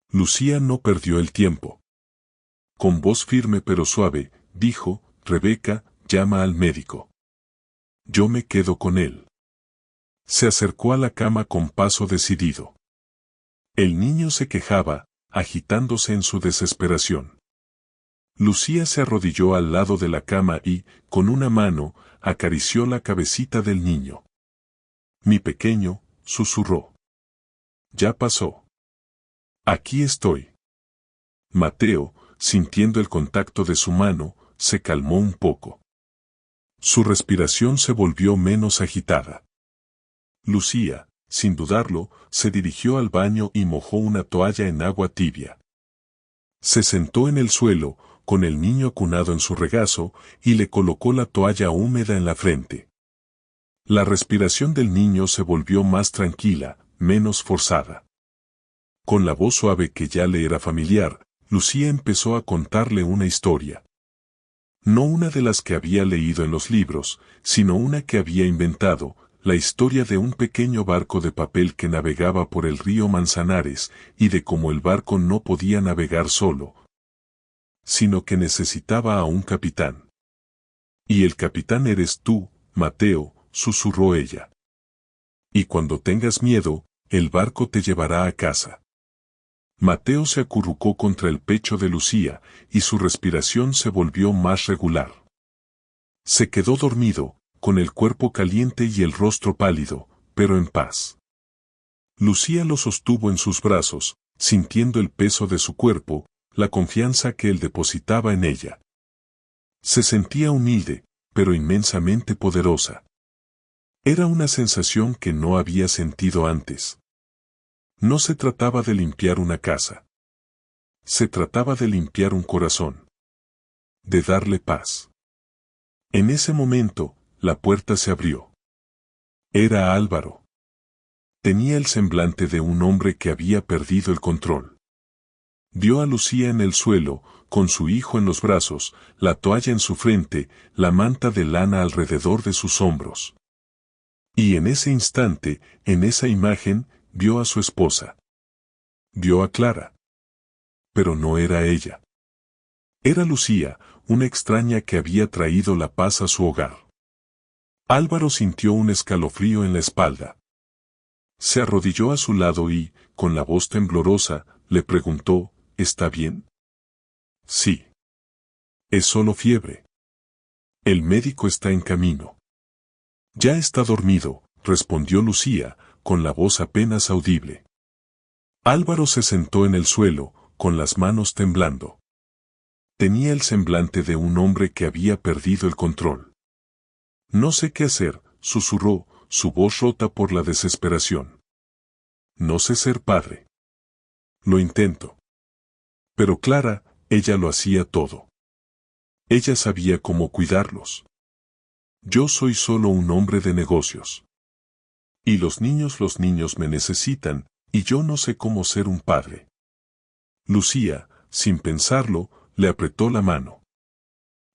Lucía no perdió el tiempo. Con voz firme pero suave, dijo, Rebeca, llama al médico. Yo me quedo con él. Se acercó a la cama con paso decidido. El niño se quejaba, agitándose en su desesperación. Lucía se arrodilló al lado de la cama y, con una mano, acarició la cabecita del niño. Mi pequeño, susurró. Ya pasó. Aquí estoy. Mateo, sintiendo el contacto de su mano, se calmó un poco. Su respiración se volvió menos agitada. Lucía, sin dudarlo, se dirigió al baño y mojó una toalla en agua tibia. Se sentó en el suelo, con el niño acunado en su regazo, y le colocó la toalla húmeda en la frente. La respiración del niño se volvió más tranquila, menos forzada. Con la voz suave que ya le era familiar, Lucía empezó a contarle una historia. No una de las que había leído en los libros, sino una que había inventado, la historia de un pequeño barco de papel que navegaba por el río Manzanares, y de cómo el barco no podía navegar solo, sino que necesitaba a un capitán. Y el capitán eres tú, Mateo, susurró ella. Y cuando tengas miedo, el barco te llevará a casa. Mateo se acurrucó contra el pecho de Lucía, y su respiración se volvió más regular. Se quedó dormido, con el cuerpo caliente y el rostro pálido, pero en paz. Lucía lo sostuvo en sus brazos, sintiendo el peso de su cuerpo, la confianza que él depositaba en ella. Se sentía humilde, pero inmensamente poderosa. Era una sensación que no había sentido antes. No se trataba de limpiar una casa. Se trataba de limpiar un corazón. De darle paz. En ese momento, la puerta se abrió. Era Álvaro. Tenía el semblante de un hombre que había perdido el control. Vio a Lucía en el suelo, con su hijo en los brazos, la toalla en su frente, la manta de lana alrededor de sus hombros. Y en ese instante, en esa imagen, vio a su esposa. Vio a Clara. Pero no era ella. Era Lucía, una extraña que había traído la paz a su hogar. Álvaro sintió un escalofrío en la espalda. Se arrodilló a su lado y, con la voz temblorosa, le preguntó, ¿está bien? Sí. Es solo fiebre. El médico está en camino. Ya está dormido, respondió Lucía, con la voz apenas audible. Álvaro se sentó en el suelo, con las manos temblando. Tenía el semblante de un hombre que había perdido el control. No sé qué hacer, susurró, su voz rota por la desesperación. No sé ser padre. Lo intento. Pero Clara, ella lo hacía todo. Ella sabía cómo cuidarlos. Yo soy solo un hombre de negocios. Y los niños me necesitan, y yo no sé cómo ser un padre. Lucía, sin pensarlo, le apretó la mano.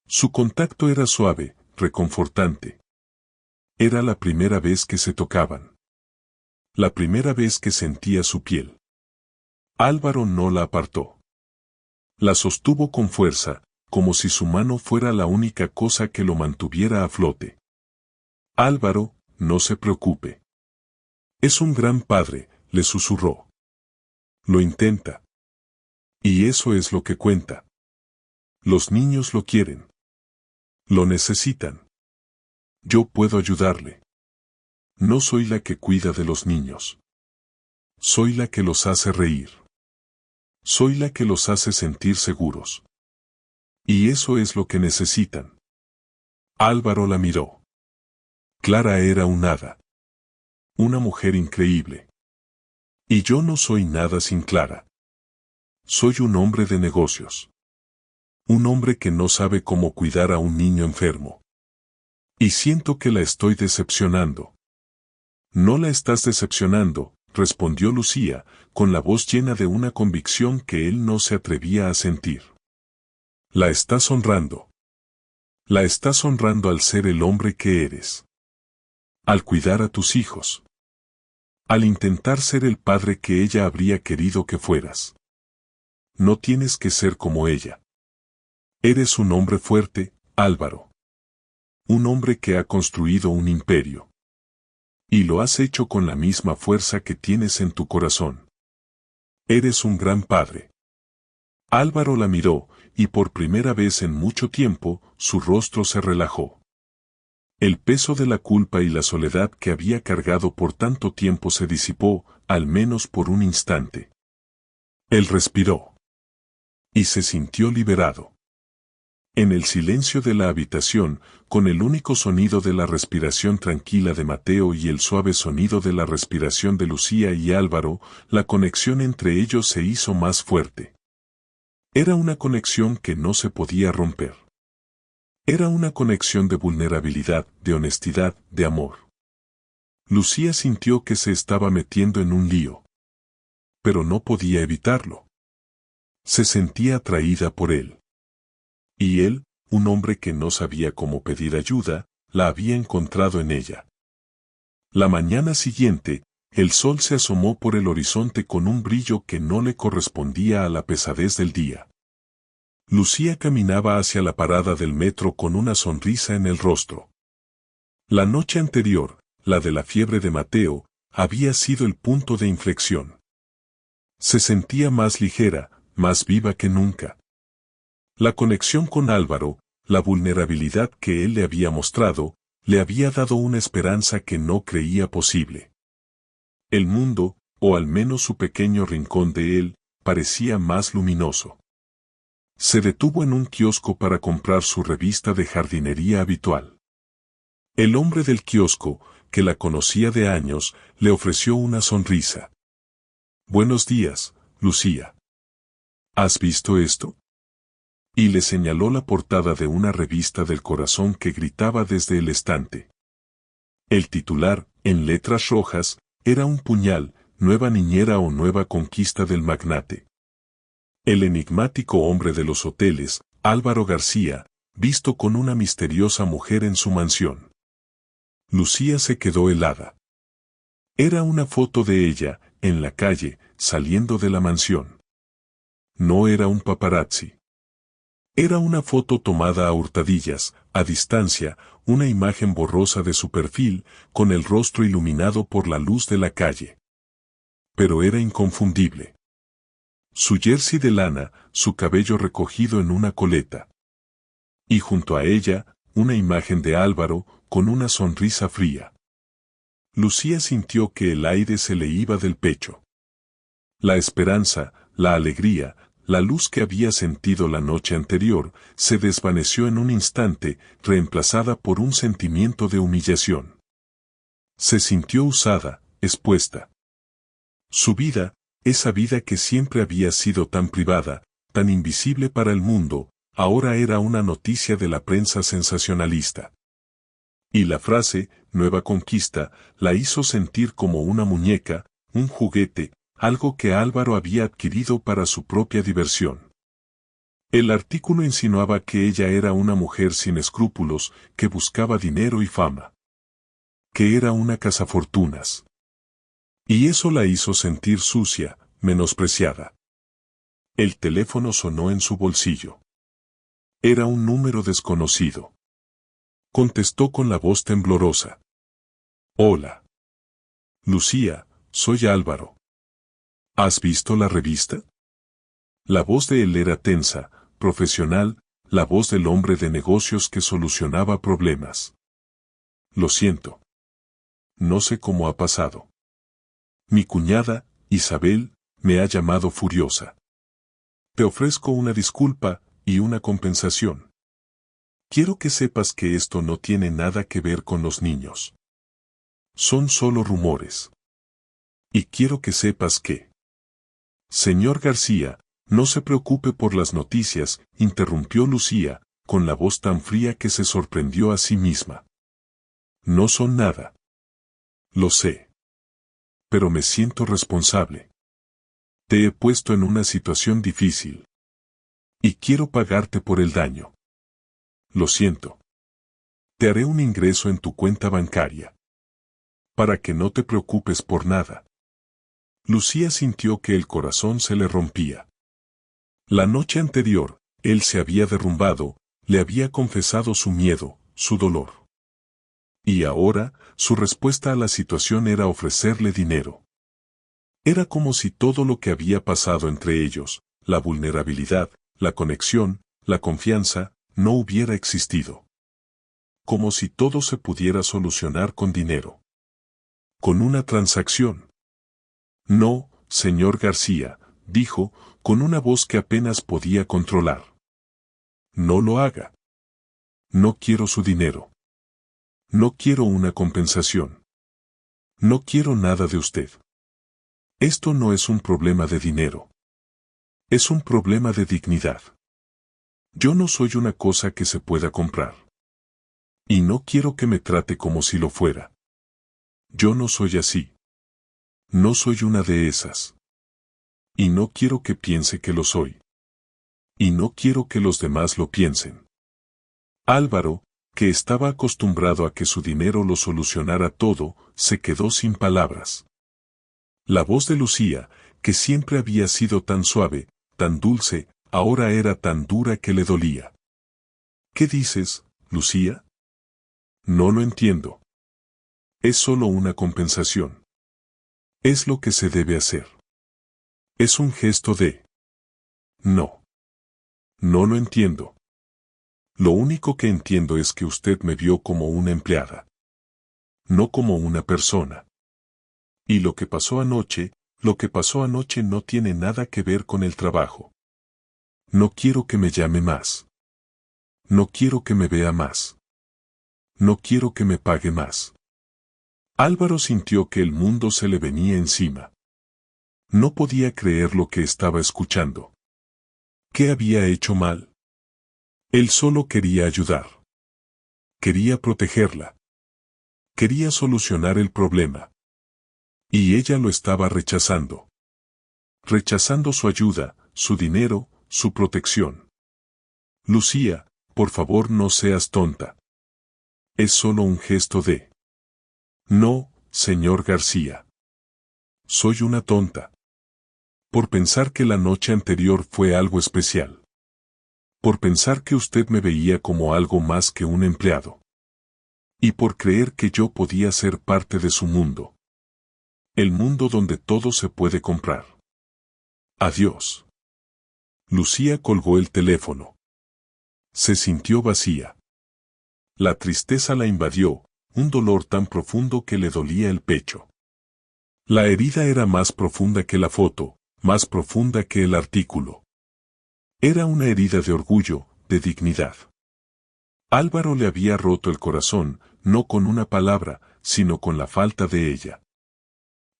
Su contacto era suave, reconfortante. Era la primera vez que se tocaban. La primera vez que sentía su piel. Álvaro no la apartó. La sostuvo con fuerza, como si su mano fuera la única cosa que lo mantuviera a flote. Álvaro, no se preocupe. Es un gran padre, le susurró. Lo intenta. Y eso es lo que cuenta. Los niños lo quieren. Lo necesitan. Yo puedo ayudarle. No soy la que cuida de los niños. Soy la que los hace reír. Soy la que los hace sentir seguros. Y eso es lo que necesitan. Álvaro la miró. Clara era un hada. Una mujer increíble. Y yo no soy nada sin Clara. Soy un hombre de negocios. Un hombre que no sabe cómo cuidar a un niño enfermo. Y siento que la estoy decepcionando. No la estás decepcionando, respondió Lucía, con la voz llena de una convicción que él no se atrevía a sentir. La estás honrando. La estás honrando al ser el hombre que eres. Al cuidar a tus hijos. Al intentar ser el padre que ella habría querido que fueras. No tienes que ser como ella. Eres un hombre fuerte, Álvaro. Un hombre que ha construido un imperio. Y lo has hecho con la misma fuerza que tienes en tu corazón. Eres un gran padre. Álvaro la miró, y por primera vez en mucho tiempo, su rostro se relajó. El peso de la culpa y la soledad que había cargado por tanto tiempo se disipó, al menos por un instante. Él respiró. Y se sintió liberado. En el silencio de la habitación, con el único sonido de la respiración tranquila de Mateo y el suave sonido de la respiración de Lucía y Álvaro, la conexión entre ellos se hizo más fuerte. Era una conexión que no se podía romper. Era una conexión de vulnerabilidad, de honestidad, de amor. Lucía sintió que se estaba metiendo en un lío. Pero no podía evitarlo. Se sentía atraída por él. Y él, un hombre que no sabía cómo pedir ayuda, la había encontrado en ella. La mañana siguiente, el sol se asomó por el horizonte con un brillo que no le correspondía a la pesadez del día. Lucía caminaba hacia la parada del metro con una sonrisa en el rostro. La noche anterior, la de la fiebre de Mateo, había sido el punto de inflexión. Se sentía más ligera, más viva que nunca. La conexión con Álvaro, la vulnerabilidad que él le había mostrado, le había dado una esperanza que no creía posible. El mundo, o al menos su pequeño rincón de él, parecía más luminoso. Se detuvo en un kiosco para comprar su revista de jardinería habitual. El hombre del kiosco, que la conocía de años, le ofreció una sonrisa. «Buenos días, Lucía. ¿Has visto esto?», y le señaló la portada de una revista del corazón que gritaba desde el estante. El titular, en letras rojas, era un puñal, nueva niñera o nueva conquista del magnate. El enigmático hombre de los hoteles, Álvaro García, visto con una misteriosa mujer en su mansión. Lucía se quedó helada. Era una foto de ella, en la calle, saliendo de la mansión. No era un paparazzi. Era una foto tomada a hurtadillas, a distancia, una imagen borrosa de su perfil, con el rostro iluminado por la luz de la calle. Pero era inconfundible. Su jersey de lana, su cabello recogido en una coleta. Y junto a ella, una imagen de Álvaro, con una sonrisa fría. Lucía sintió que el aire se le iba del pecho. La esperanza, la alegría, la luz que había sentido la noche anterior, se desvaneció en un instante, reemplazada por un sentimiento de humillación. Se sintió usada, expuesta. Su vida, esa vida que siempre había sido tan privada, tan invisible para el mundo, ahora era una noticia de la prensa sensacionalista. Y la frase, nueva conquista, la hizo sentir como una muñeca, un juguete, algo que Álvaro había adquirido para su propia diversión. El artículo insinuaba que ella era una mujer sin escrúpulos, que buscaba dinero y fama. Que era una cazafortunas. Y eso la hizo sentir sucia, menospreciada. El teléfono sonó en su bolsillo. Era un número desconocido. Contestó con la voz temblorosa. «Hola. Lucía, soy Álvaro. ¿Has visto la revista?». La voz de él era tensa, profesional, la voz del hombre de negocios que solucionaba problemas. «Lo siento. No sé cómo ha pasado. Mi cuñada, Isabel, me ha llamado furiosa. Te ofrezco una disculpa y una compensación. Quiero que sepas que esto no tiene nada que ver con los niños. Son solo rumores. Y quiero que sepas que...». «Señor García, no se preocupe por las noticias», interrumpió Lucía, con la voz tan fría que se sorprendió a sí misma. «No son nada. Lo sé. Pero me siento responsable. Te he puesto en una situación difícil. Y quiero pagarte por el daño. Lo siento. Te haré un ingreso en tu cuenta bancaria. Para que no te preocupes por nada». Lucía sintió que el corazón se le rompía. La noche anterior, él se había derrumbado, le había confesado su miedo, su dolor. Y ahora, su respuesta a la situación era ofrecerle dinero. Era como si todo lo que había pasado entre ellos, la vulnerabilidad, la conexión, la confianza, no hubiera existido. Como si todo se pudiera solucionar con dinero. Con una transacción. «No, señor García», dijo, con una voz que apenas podía controlar. «No lo haga. No quiero su dinero. No quiero una compensación. No quiero nada de usted. Esto no es un problema de dinero. Es un problema de dignidad. Yo no soy una cosa que se pueda comprar. Y no quiero que me trate como si lo fuera. Yo no soy así. No soy una de esas. Y no quiero que piense que lo soy. Y no quiero que los demás lo piensen». Álvaro, que estaba acostumbrado a que su dinero lo solucionara todo, se quedó sin palabras. La voz de Lucía, que siempre había sido tan suave, tan dulce, ahora era tan dura que le dolía. «¿Qué dices, Lucía? No lo entiendo. Es solo una compensación. Es lo que se debe hacer. Es un gesto de...». «No. No lo entiendo. Lo único que entiendo es que usted me vio como una empleada, no como una persona. Y lo que pasó anoche no tiene nada que ver con el trabajo. No quiero que me llame más. No quiero que me vea más. No quiero que me pague más. Álvaro sintió que el mundo se le venía encima. No podía creer lo que estaba escuchando. ¿Qué había hecho mal? Él solo quería ayudar. Quería protegerla. Quería solucionar el problema. Y ella lo estaba rechazando. Rechazando su ayuda, su dinero, su protección. Lucía, por favor no seas tonta. Es solo un gesto de... No, señor García. Soy una tonta. Por pensar que la noche anterior fue algo especial. Por pensar que usted me veía como algo más que un empleado. Y por creer que yo podía ser parte de su mundo. El mundo donde todo se puede comprar. Adiós. Lucía colgó el teléfono. Se sintió vacía. La tristeza la invadió, un dolor tan profundo que le dolía el pecho. La herida era más profunda que la foto, más profunda que el artículo. Era una herida de orgullo, de dignidad. Álvaro le había roto el corazón, no con una palabra, sino con la falta de ella.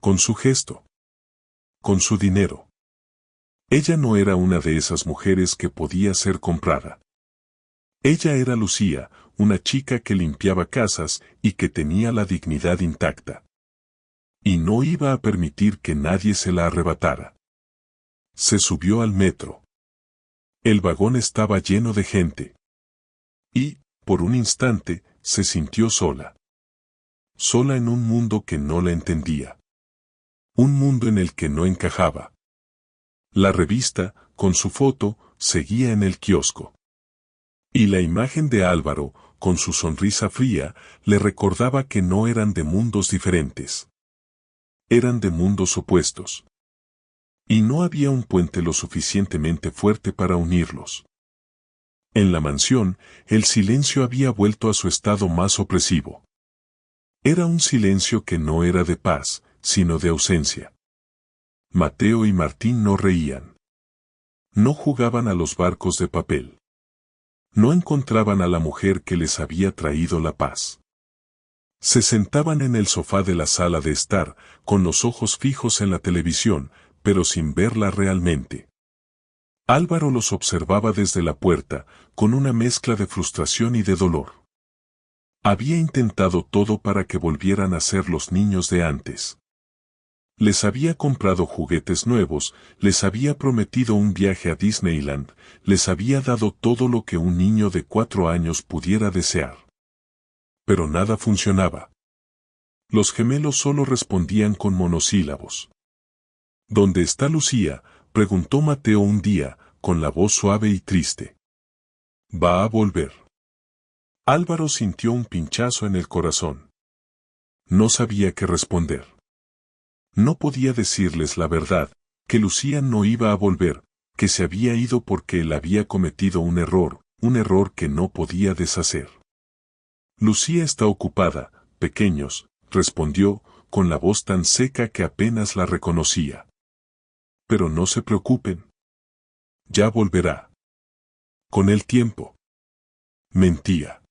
Con su gesto. Con su dinero. Ella no era una de esas mujeres que podía ser comprada. Ella era Lucía, una chica que limpiaba casas y que tenía la dignidad intacta. Y no iba a permitir que nadie se la arrebatara. Se subió al metro. El vagón estaba lleno de gente. Y, por un instante, se sintió sola. Sola en un mundo que no la entendía. Un mundo en el que no encajaba. La revista, con su foto, seguía en el kiosco. Y la imagen de Álvaro, con su sonrisa fría, le recordaba que no eran de mundos diferentes. Eran de mundos opuestos. Y no había un puente lo suficientemente fuerte para unirlos. En la mansión, el silencio había vuelto a su estado más opresivo. Era un silencio que no era de paz, sino de ausencia. Mateo y Martín no reían. No jugaban a los barcos de papel. No encontraban a la mujer que les había traído la paz. Se sentaban en el sofá de la sala de estar, con los ojos fijos en la televisión, pero sin verla realmente. Álvaro los observaba desde la puerta, con una mezcla de frustración y de dolor. Había intentado todo para que volvieran a ser los niños de antes. Les había comprado juguetes nuevos, les había prometido un viaje a Disneyland, les había dado todo lo que un niño de 4 años pudiera desear. Pero nada funcionaba. Los gemelos solo respondían con monosílabos. ¿Dónde está Lucía?, preguntó Mateo un día, con la voz suave y triste. Va a volver. Álvaro sintió un pinchazo en el corazón. No sabía qué responder. No podía decirles la verdad, que Lucía no iba a volver, que se había ido porque él había cometido un error que no podía deshacer. Lucía está ocupada, pequeños, respondió, con la voz tan seca que apenas la reconocía. Pero no se preocupen. Ya volverá. Con el tiempo. Mentía.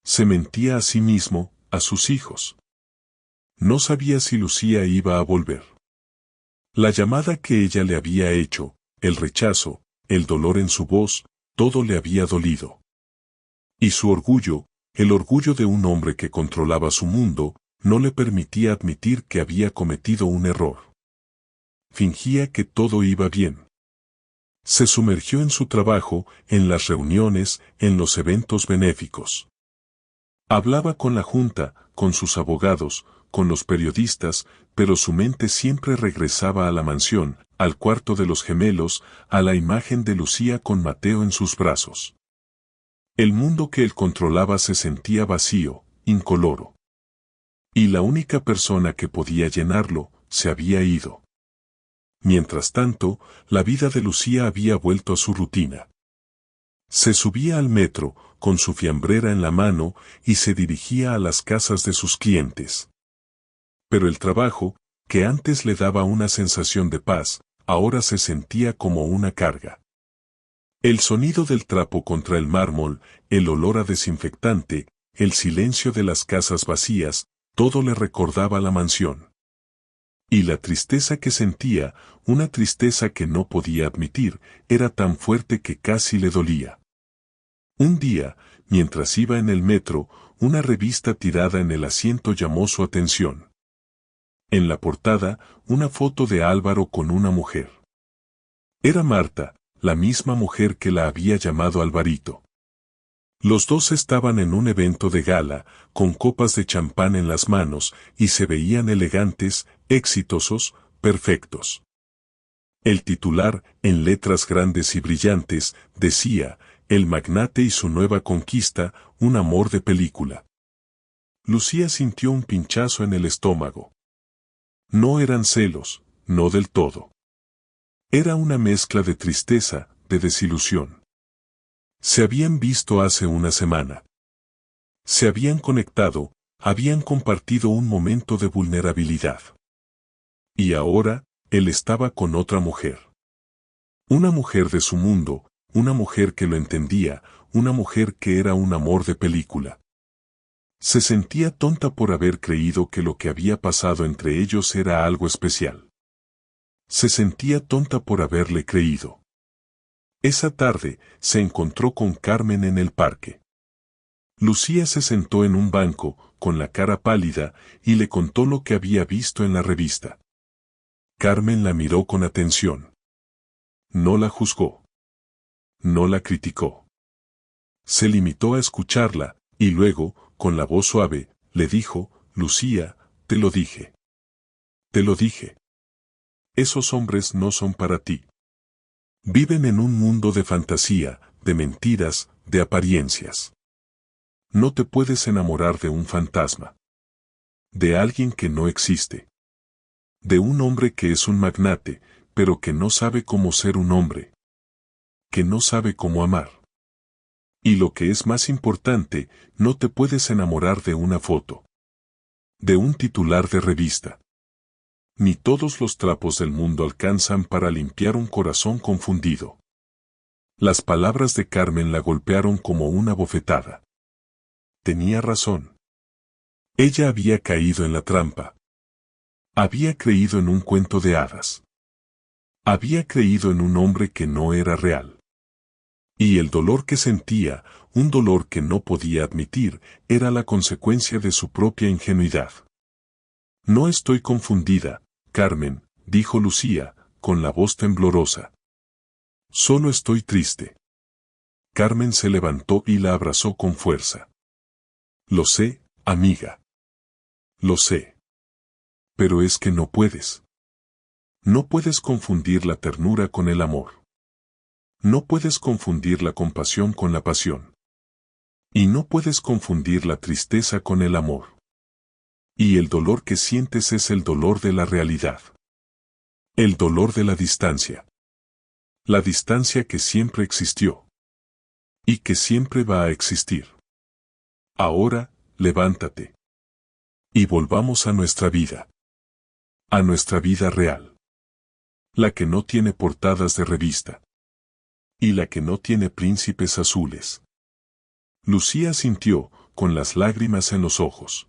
Se mentía a sí mismo, a sus hijos. No sabía si Lucía iba a volver. La llamada que ella le había hecho, el rechazo, el dolor en su voz, todo le había dolido. Y su orgullo, el orgullo de un hombre que controlaba su mundo, no le permitía admitir que había cometido un error. Fingía que todo iba bien. Se sumergió en su trabajo, en las reuniones, en los eventos benéficos. Hablaba con la junta, con sus abogados, con los periodistas, pero su mente siempre regresaba a la mansión, al cuarto de los gemelos, a la imagen de Lucía con Mateo en sus brazos. El mundo que él controlaba se sentía vacío, incoloro. Y la única persona que podía llenarlo, se había ido. Mientras tanto, la vida de Lucía había vuelto a su rutina. Se subía al metro, con su fiambrera en la mano, y se dirigía a las casas de sus clientes. Pero el trabajo, que antes le daba una sensación de paz, ahora se sentía como una carga. El sonido del trapo contra el mármol, el olor a desinfectante, el silencio de las casas vacías, todo le recordaba la mansión. Y la tristeza que sentía, una tristeza que no podía admitir, era tan fuerte que casi le dolía. Un día, mientras iba en el metro, una revista tirada en el asiento llamó su atención. En la portada, una foto de Álvaro con una mujer. Era Marta, la misma mujer que la había llamado Alvarito. Los dos estaban en un evento de gala, con copas de champán en las manos, y se veían elegantes, exitosos, perfectos. El titular, en letras grandes y brillantes, decía, El magnate y su nueva conquista, un amor de película. Lucía sintió un pinchazo en el estómago. No eran celos, no del todo. Era una mezcla de tristeza, de desilusión. Se habían visto hace una semana. Se habían conectado, habían compartido un momento de vulnerabilidad. Y ahora, él estaba con otra mujer. Una mujer de su mundo, una mujer que lo entendía, una mujer que era un amor de película. Se sentía tonta por haber creído que lo que había pasado entre ellos era algo especial. Se sentía tonta por haberle creído. Esa tarde, se encontró con Carmen en el parque. Lucía se sentó en un banco, con la cara pálida, y le contó lo que había visto en la revista. Carmen la miró con atención. No la juzgó. No la criticó. Se limitó a escucharla, y luego, con la voz suave, le dijo, Lucía, te lo dije. Te lo dije. Esos hombres no son para ti. Viven en un mundo de fantasía, de mentiras, de apariencias. No te puedes enamorar de un fantasma. De alguien que no existe. De un hombre que es un magnate, pero que no sabe cómo ser un hombre. Que no sabe cómo amar. Y lo que es más importante, no te puedes enamorar de una foto. De un titular de revista. Ni todos los trapos del mundo alcanzan para limpiar un corazón confundido. Las palabras de Carmen la golpearon como una bofetada. Tenía razón. Ella había caído en la trampa. Había creído en un cuento de hadas. Había creído en un hombre que no era real. Y el dolor que sentía, un dolor que no podía admitir, era la consecuencia de su propia ingenuidad. No estoy confundida, Carmen, dijo Lucía, con la voz temblorosa. Solo estoy triste. Carmen se levantó y la abrazó con fuerza. Lo sé, amiga. Lo sé. Pero es que no puedes. No puedes confundir la ternura con el amor. No puedes confundir la compasión con la pasión. Y no puedes confundir la tristeza con el amor. Y el dolor que sientes es el dolor de la realidad. El dolor de la distancia. La distancia que siempre existió. Y que siempre va a existir. Ahora, levántate. Y volvamos a nuestra vida. A nuestra vida real. La que no tiene portadas de revista. Y la que no tiene príncipes azules. Lucía sintió, con las lágrimas en los ojos.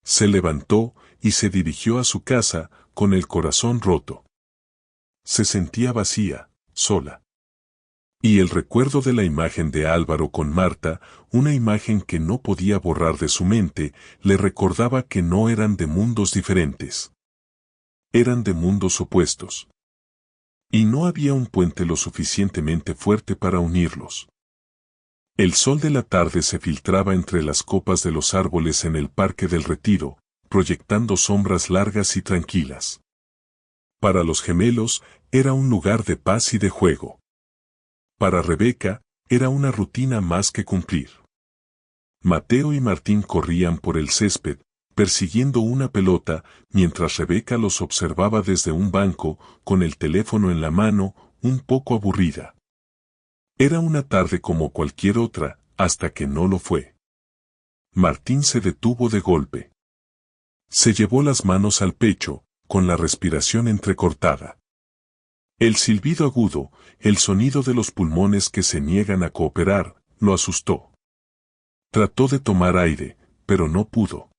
Se levantó y se dirigió a su casa, con el corazón roto. Se sentía vacía, sola. Y el recuerdo de la imagen de Álvaro con Marta, una imagen que no podía borrar de su mente, le recordaba que no eran de mundos diferentes. Eran de mundos opuestos. Y no había un puente lo suficientemente fuerte para unirlos. El sol de la tarde se filtraba entre las copas de los árboles en el Parque del Retiro, proyectando sombras largas y tranquilas. Para los gemelos, era un lugar de paz y de juego. Para Rebeca, era una rutina más que cumplir. Mateo y Martín corrían por el césped, persiguiendo una pelota, mientras Rebeca los observaba desde un banco, con el teléfono en la mano, un poco aburrida. Era una tarde como cualquier otra, hasta que no lo fue. Martín se detuvo de golpe. Se llevó las manos al pecho, con la respiración entrecortada. El silbido agudo, el sonido de los pulmones que se niegan a cooperar, lo asustó. Trató de tomar aire, pero no pudo.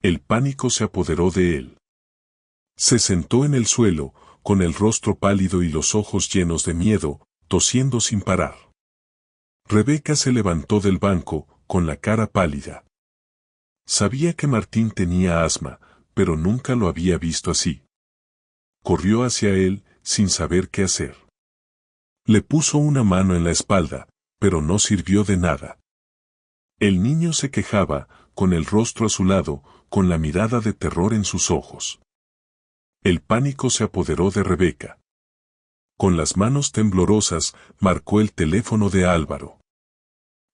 El pánico se apoderó de él. Se sentó en el suelo, con el rostro pálido y los ojos llenos de miedo, tosiendo sin parar. Rebeca se levantó del banco, con la cara pálida. Sabía que Martín tenía asma, pero nunca lo había visto así. Corrió hacia él, sin saber qué hacer. Le puso una mano en la espalda, pero no sirvió de nada. El niño se quejaba, con el rostro azulado, con la mirada de terror en sus ojos. El pánico se apoderó de Rebeca. Con las manos temblorosas, marcó el teléfono de Álvaro.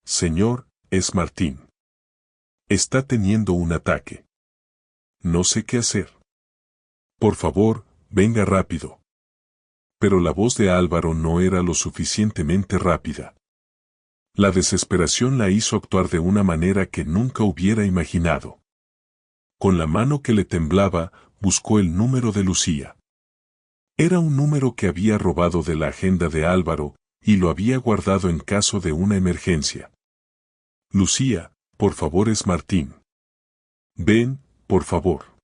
Señor, es Martín. Está teniendo un ataque. No sé qué hacer. Por favor, venga rápido. Pero la voz de Álvaro no era lo suficientemente rápida. La desesperación la hizo actuar de una manera que nunca hubiera imaginado. Con la mano que le temblaba, buscó el número de Lucía. Era un número que había robado de la agenda de Álvaro, y lo había guardado en caso de una emergencia. Lucía, por favor, es Martín. Ven, por favor.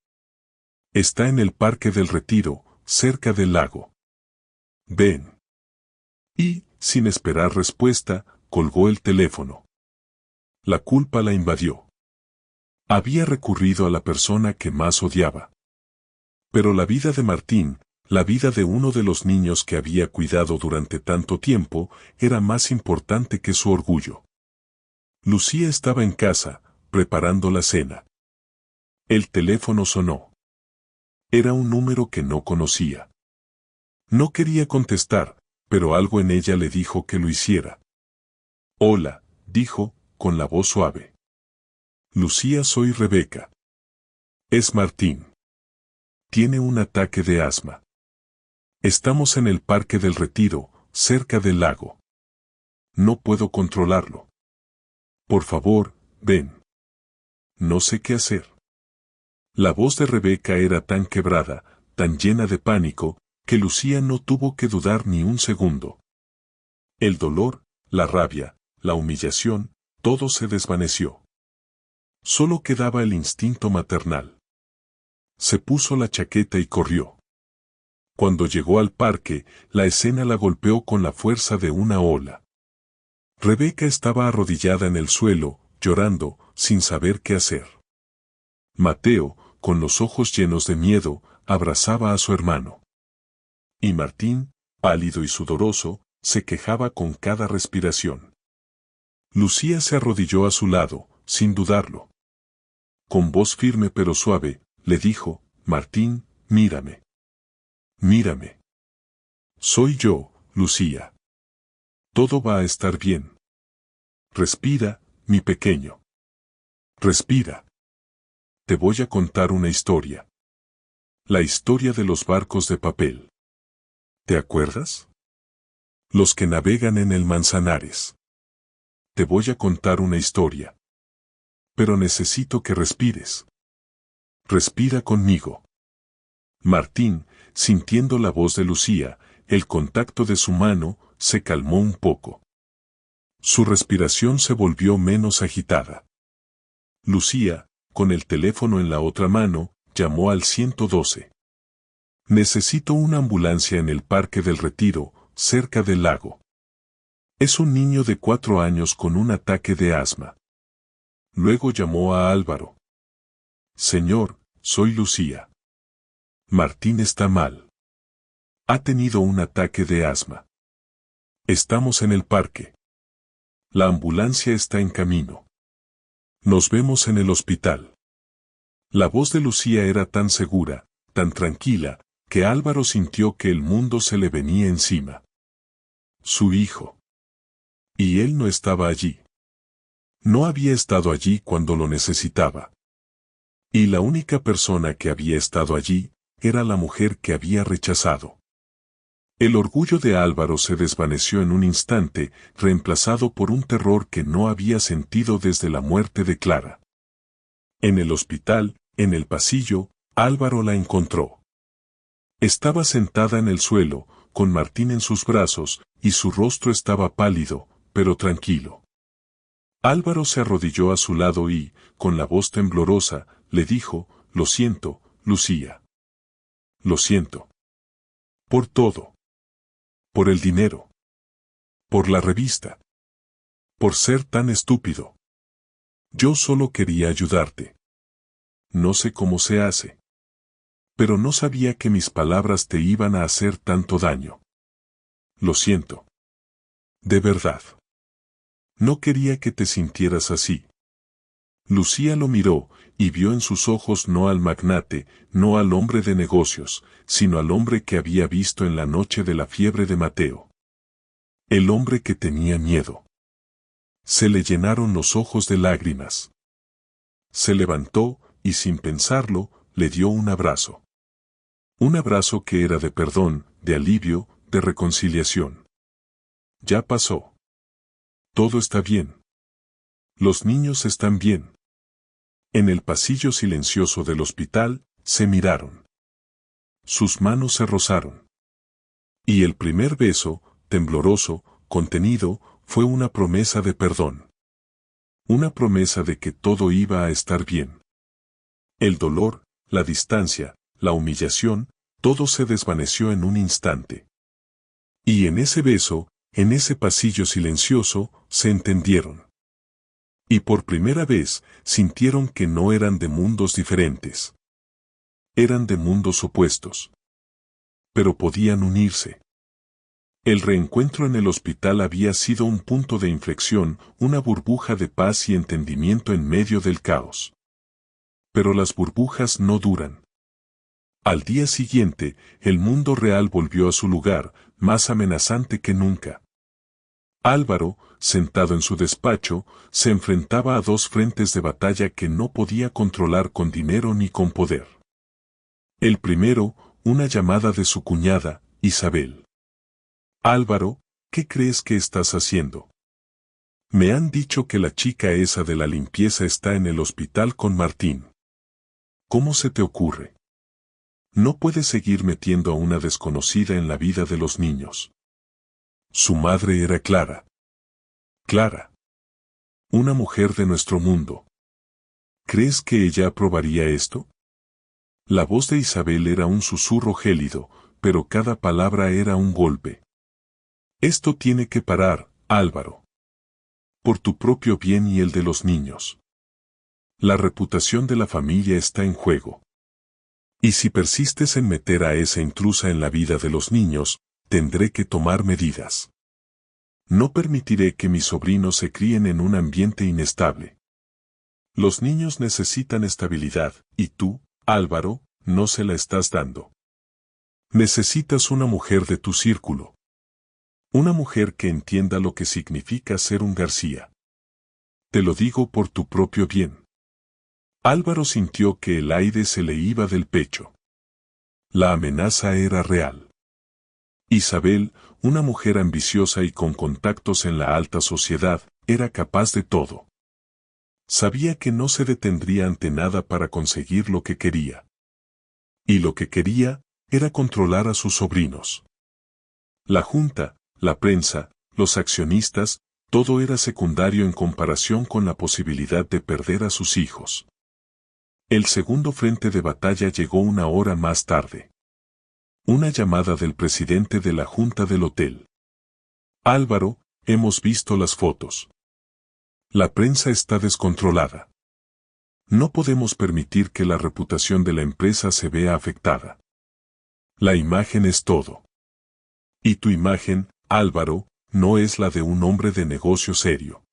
Está en el Parque del Retiro, cerca del lago. Ven. Y, sin esperar respuesta, colgó el teléfono. La culpa la invadió. Había recurrido a la persona que más odiaba. Pero la vida de Martín, la vida de uno de los niños que había cuidado durante tanto tiempo, era más importante que su orgullo. Lucía estaba en casa, preparando la cena. El teléfono sonó. Era un número que no conocía. No quería contestar, pero algo en ella le dijo que lo hiciera. Hola, dijo, con la voz suave. Lucía, soy Rebeca. Es Martín. Tiene un ataque de asma. Estamos en el Parque del Retiro, cerca del lago. No puedo controlarlo. Por favor, ven. No sé qué hacer. La voz de Rebeca era tan quebrada, tan llena de pánico, que Lucía no tuvo que dudar ni un segundo. El dolor, la rabia, la humillación, todo se desvaneció. Solo quedaba el instinto maternal. Se puso la chaqueta y corrió. Cuando llegó al parque, la escena la golpeó con la fuerza de una ola. Rebeca estaba arrodillada en el suelo, llorando, sin saber qué hacer. Mateo, con los ojos llenos de miedo, abrazaba a su hermano. Y Martín, pálido y sudoroso, se quejaba con cada respiración. Lucía se arrodilló a su lado, sin dudarlo. Con voz firme pero suave, le dijo, Martín, mírame. Mírame. Soy yo, Lucía. Todo va a estar bien. Respira, mi pequeño. Respira. Te voy a contar una historia. La historia de los barcos de papel. ¿Te acuerdas? Los que navegan en el Manzanares. Te voy a contar una historia. Pero necesito que respires. Respira conmigo. Martín, sintiendo la voz de Lucía, el contacto de su mano, se calmó un poco. Su respiración se volvió menos agitada. Lucía, con el teléfono en la otra mano, llamó al 112. Necesito una ambulancia en el Parque del Retiro, cerca del lago. Es un niño de 4 años con un ataque de asma. Luego llamó a Álvaro. Señor, soy Lucía. Martín está mal. Ha tenido un ataque de asma. Estamos en el parque. La ambulancia está en camino. Nos vemos en el hospital. La voz de Lucía era tan segura, tan tranquila, que Álvaro sintió que el mundo se le venía encima. Su hijo. Y él no estaba allí. No había estado allí cuando lo necesitaba. Y la única persona que había estado allí, era la mujer que había rechazado. El orgullo de Álvaro se desvaneció en un instante, reemplazado por un terror que no había sentido desde la muerte de Clara. En el hospital, en el pasillo, Álvaro la encontró. Estaba sentada en el suelo, con Martín en sus brazos, y su rostro estaba pálido, pero tranquilo. Álvaro se arrodilló a su lado y, con la voz temblorosa, le dijo: «Lo siento, Lucía. Lo siento. Por todo. Por el dinero. Por la revista. Por ser tan estúpido. Yo solo quería ayudarte. No sé cómo se hace. Pero no sabía que mis palabras te iban a hacer tanto daño. Lo siento. De verdad. No quería que te sintieras así». Lucía lo miró, y vio en sus ojos no al magnate, no al hombre de negocios, sino al hombre que había visto en la noche de la fiebre de Mateo. El hombre que tenía miedo. Se le llenaron los ojos de lágrimas. Se levantó, y sin pensarlo, le dio un abrazo. Un abrazo que era de perdón, de alivio, de reconciliación. Ya pasó. Todo está bien. Los niños están bien. En el pasillo silencioso del hospital, se miraron. Sus manos se rozaron. Y el primer beso, tembloroso, contenido, fue una promesa de perdón. Una promesa de que todo iba a estar bien. El dolor, la distancia, la humillación, todo se desvaneció en un instante. Y en ese beso, en ese pasillo silencioso, se entendieron. Y por primera vez, sintieron que no eran de mundos diferentes. Eran de mundos opuestos. Pero podían unirse. El reencuentro en el hospital había sido un punto de inflexión, una burbuja de paz y entendimiento en medio del caos. Pero las burbujas no duran. Al día siguiente, el mundo real volvió a su lugar, más amenazante que nunca. Álvaro, sentado en su despacho, se enfrentaba a dos frentes de batalla que no podía controlar con dinero ni con poder. El primero, una llamada de su cuñada, Isabel. «Álvaro, ¿qué crees que estás haciendo? Me han dicho que la chica esa de la limpieza está en el hospital con Martín. ¿Cómo se te ocurre? No puedes seguir metiendo a una desconocida en la vida de los niños». Su madre era Clara. Clara. Una mujer de nuestro mundo. ¿Crees que ella aprobaría esto? La voz de Isabel era un susurro gélido, pero cada palabra era un golpe. «Esto tiene que parar, Álvaro. Por tu propio bien y el de los niños. La reputación de la familia está en juego. Y si persistes en meter a esa intrusa en la vida de los niños, tendré que tomar medidas. No permitiré que mis sobrinos se críen en un ambiente inestable. Los niños necesitan estabilidad, y tú, Álvaro, no se la estás dando. Necesitas una mujer de tu círculo. Una mujer que entienda lo que significa ser un García. Te lo digo por tu propio bien». Álvaro sintió que el aire se le iba del pecho. La amenaza era real. Isabel, una mujer ambiciosa y con contactos en la alta sociedad, era capaz de todo. Sabía que no se detendría ante nada para conseguir lo que quería. Y lo que quería, era controlar a sus sobrinos. La junta, la prensa, los accionistas, todo era secundario en comparación con la posibilidad de perder a sus hijos. El segundo frente de batalla llegó una hora más tarde. Una llamada del presidente de la junta del hotel. «Álvaro, hemos visto las fotos. La prensa está descontrolada. No podemos permitir que la reputación de la empresa se vea afectada. La imagen es todo. Y tu imagen, Álvaro, no es la de un hombre de negocio serio.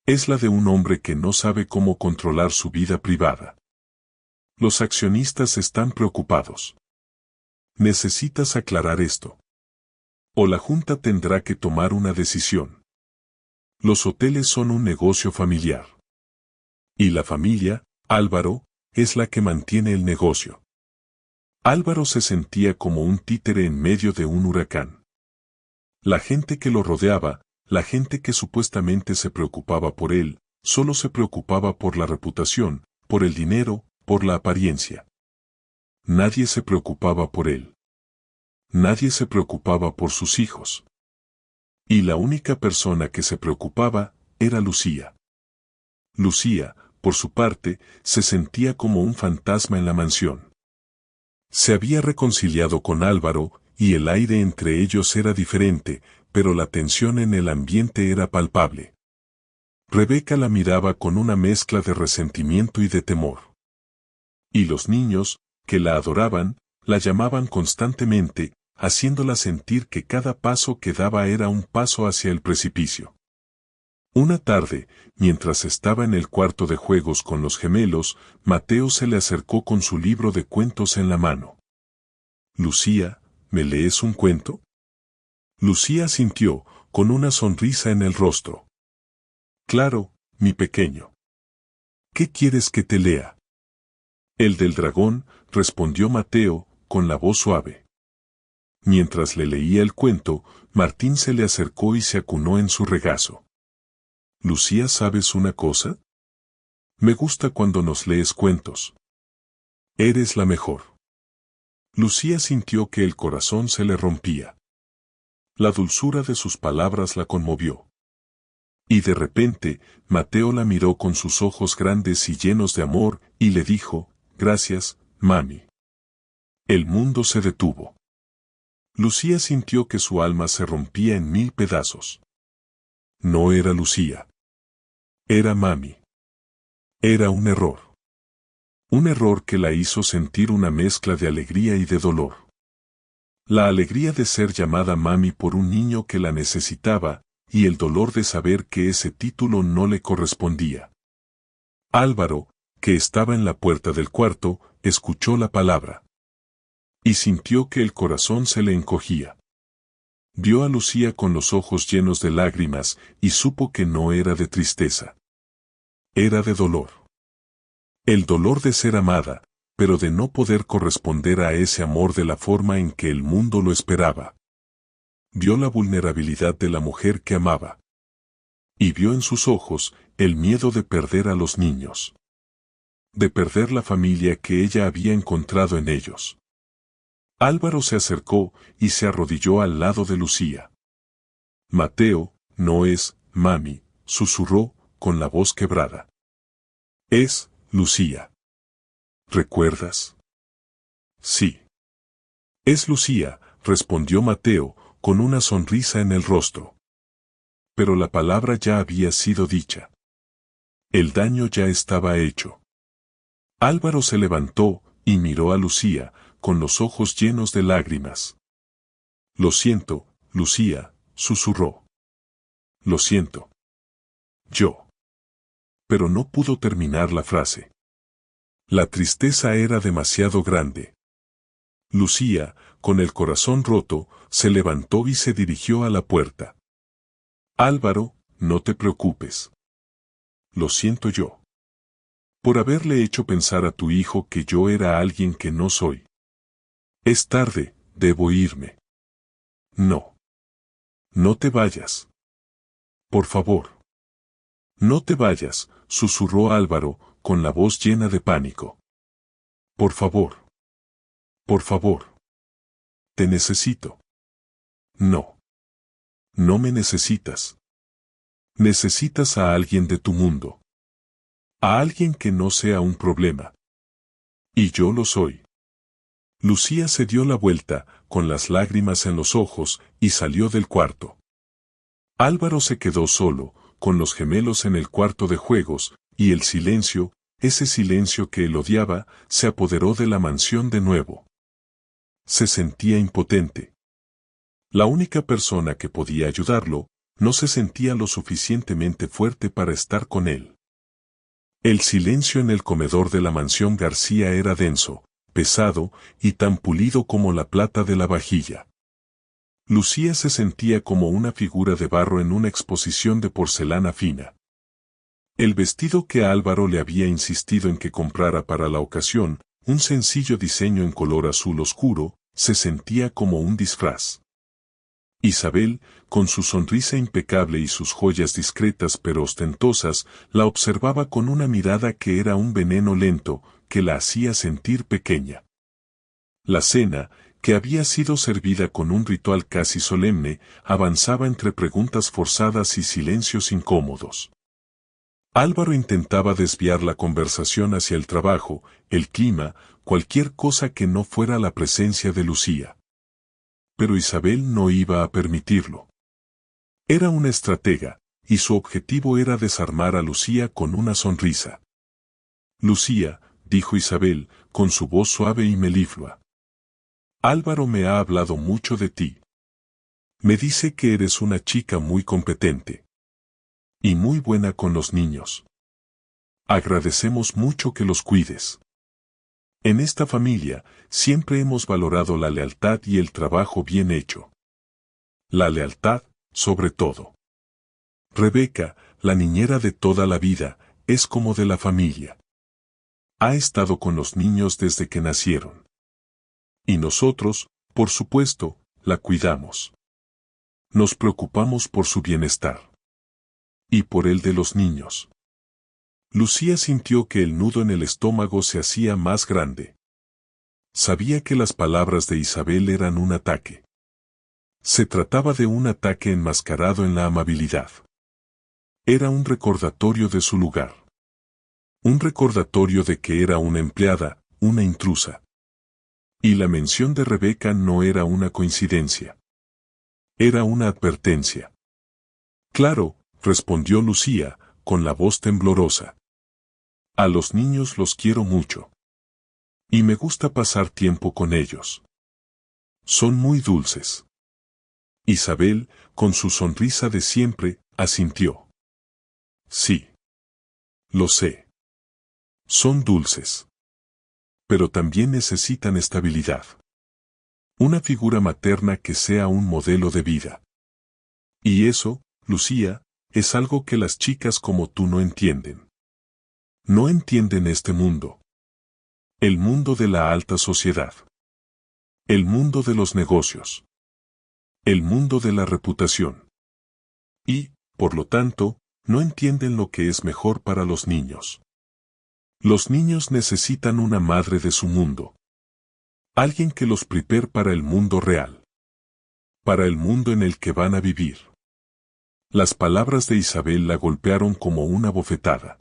Es la de un hombre que no sabe cómo controlar su vida privada. Los accionistas están preocupados. Necesitas aclarar esto. O la junta tendrá que tomar una decisión. Los hoteles son un negocio familiar. Y la familia, Álvaro, es la que mantiene el negocio. Álvaro se sentía como un títere en medio de un huracán. La gente que lo rodeaba, la gente que supuestamente se preocupaba por él, solo se preocupaba por la reputación, por el dinero, por la apariencia. Nadie se preocupaba por él. Nadie se preocupaba por sus hijos. Y la única persona que se preocupaba era Lucía. Lucía, por su parte, se sentía como un fantasma en la mansión. Se había reconciliado con Álvaro, y el aire entre ellos era diferente, pero la tensión en el ambiente era palpable. Rebeca la miraba con una mezcla de resentimiento y de temor. Y los niños, que la adoraban, la llamaban constantemente, haciéndola sentir que cada paso que daba era un paso hacia el precipicio. Una tarde, mientras estaba en el cuarto de juegos con los gemelos, Mateo se le acercó con su libro de cuentos en la mano. «Lucía, ¿me lees un cuento?» Lucía asintió, con una sonrisa en el rostro. «Claro, mi pequeño. ¿Qué quieres que te lea?» «El del dragón», respondió Mateo, con la voz suave. Mientras le leía el cuento, Martín se le acercó y se acunó en su regazo. «Lucía, ¿sabes una cosa? Me gusta cuando nos lees cuentos. Eres la mejor». Lucía sintió que el corazón se le rompía. La dulzura de sus palabras la conmovió. Y de repente, Mateo la miró con sus ojos grandes y llenos de amor, y le dijo, «Gracias, mami». El mundo se detuvo. Lucía sintió que su alma se rompía en 1000 pedazos. No era Lucía. Era mami. Era un error. Un error que la hizo sentir una mezcla de alegría y de dolor. La alegría de ser llamada mami por un niño que la necesitaba, y el dolor de saber que ese título no le correspondía. Álvaro, que estaba en la puerta del cuarto, escuchó la palabra. Y sintió que el corazón se le encogía. Vio a Lucía con los ojos llenos de lágrimas, y supo que no era de tristeza. Era de dolor. El dolor de ser amada, pero de no poder corresponder a ese amor de la forma en que el mundo lo esperaba. Vio la vulnerabilidad de la mujer que amaba. Y vio en sus ojos el miedo de perder a los niños. De perder la familia que ella había encontrado en ellos. Álvaro se acercó y se arrodilló al lado de Lucía. «Mateo, no es, mami», susurró, con la voz quebrada. «Es, Lucía. ¿Recuerdas?» «Sí». «Es Lucía», respondió Mateo, con una sonrisa en el rostro. Pero la palabra ya había sido dicha. El daño ya estaba hecho. Álvaro se levantó y miró a Lucía, con los ojos llenos de lágrimas. «Lo siento, Lucía», susurró. «Lo siento. Yo». Pero no pudo terminar la frase. La tristeza era demasiado grande. Lucía, con el corazón roto, se levantó y se dirigió a la puerta. «Álvaro, no te preocupes. Lo siento yo. Por haberle hecho pensar a tu hijo que yo era alguien que no soy. Es tarde, debo irme». «No. No te vayas. Por favor. No te vayas», susurró Álvaro, con la voz llena de pánico. «Por favor. Por favor. Te necesito». «No. No me necesitas. Necesitas a alguien de tu mundo. A alguien que no sea un problema. Y yo lo soy». Lucía se dio la vuelta, con las lágrimas en los ojos, y salió del cuarto. Álvaro se quedó solo, con los gemelos en el cuarto de juegos, y el silencio, ese silencio que él odiaba, se apoderó de la mansión de nuevo. Se sentía impotente. La única persona que podía ayudarlo, no se sentía lo suficientemente fuerte para estar con él. El silencio en el comedor de la mansión García era denso, pesado, y tan pulido como la plata de la vajilla. Lucía se sentía como una figura de barro en una exposición de porcelana fina. El vestido que Álvaro le había insistido en que comprara para la ocasión, un sencillo diseño en color azul oscuro, se sentía como un disfraz. Isabel, con su sonrisa impecable y sus joyas discretas pero ostentosas, la observaba con una mirada que era un veneno lento, que la hacía sentir pequeña. La cena, que había sido servida con un ritual casi solemne, avanzaba entre preguntas forzadas y silencios incómodos. Álvaro intentaba desviar la conversación hacia el trabajo, el clima, cualquier cosa que no fuera la presencia de Lucía. Pero Isabel no iba a permitirlo. Era una estratega, y su objetivo era desarmar a Lucía con una sonrisa. Lucía, dijo Isabel, con su voz suave y meliflua. Álvaro me ha hablado mucho de ti. Me dice que eres una chica muy competente. Y muy buena con los niños. Agradecemos mucho que los cuides. En esta familia, siempre hemos valorado la lealtad y el trabajo bien hecho. La lealtad, sobre todo. Rebeca, la niñera de toda la vida, es como de la familia. Ha estado con los niños desde que nacieron. Y nosotros, por supuesto, la cuidamos. Nos preocupamos por su bienestar. Y por el de los niños. Lucía sintió que el nudo en el estómago se hacía más grande. Sabía que las palabras de Isabel eran un ataque. Se trataba de un ataque enmascarado en la amabilidad. Era un recordatorio de su lugar. Un recordatorio de que era una empleada, una intrusa. Y la mención de Rebeca no era una coincidencia. Era una advertencia. Claro, respondió Lucía, con la voz temblorosa. A los niños los quiero mucho. Y me gusta pasar tiempo con ellos. Son muy dulces. Isabel, con su sonrisa de siempre, asintió. Sí. Lo sé. Son dulces. Pero también necesitan estabilidad. Una figura materna que sea un modelo de vida. Y eso, Lucía, es algo que las chicas como tú no entienden. No entienden este mundo. El mundo de la alta sociedad. El mundo de los negocios. El mundo de la reputación. Y, por lo tanto, no entienden lo que es mejor para los niños. Los niños necesitan una madre de su mundo. Alguien que los prepare para el mundo real. Para el mundo en el que van a vivir. Las palabras de Isabel la golpearon como una bofetada.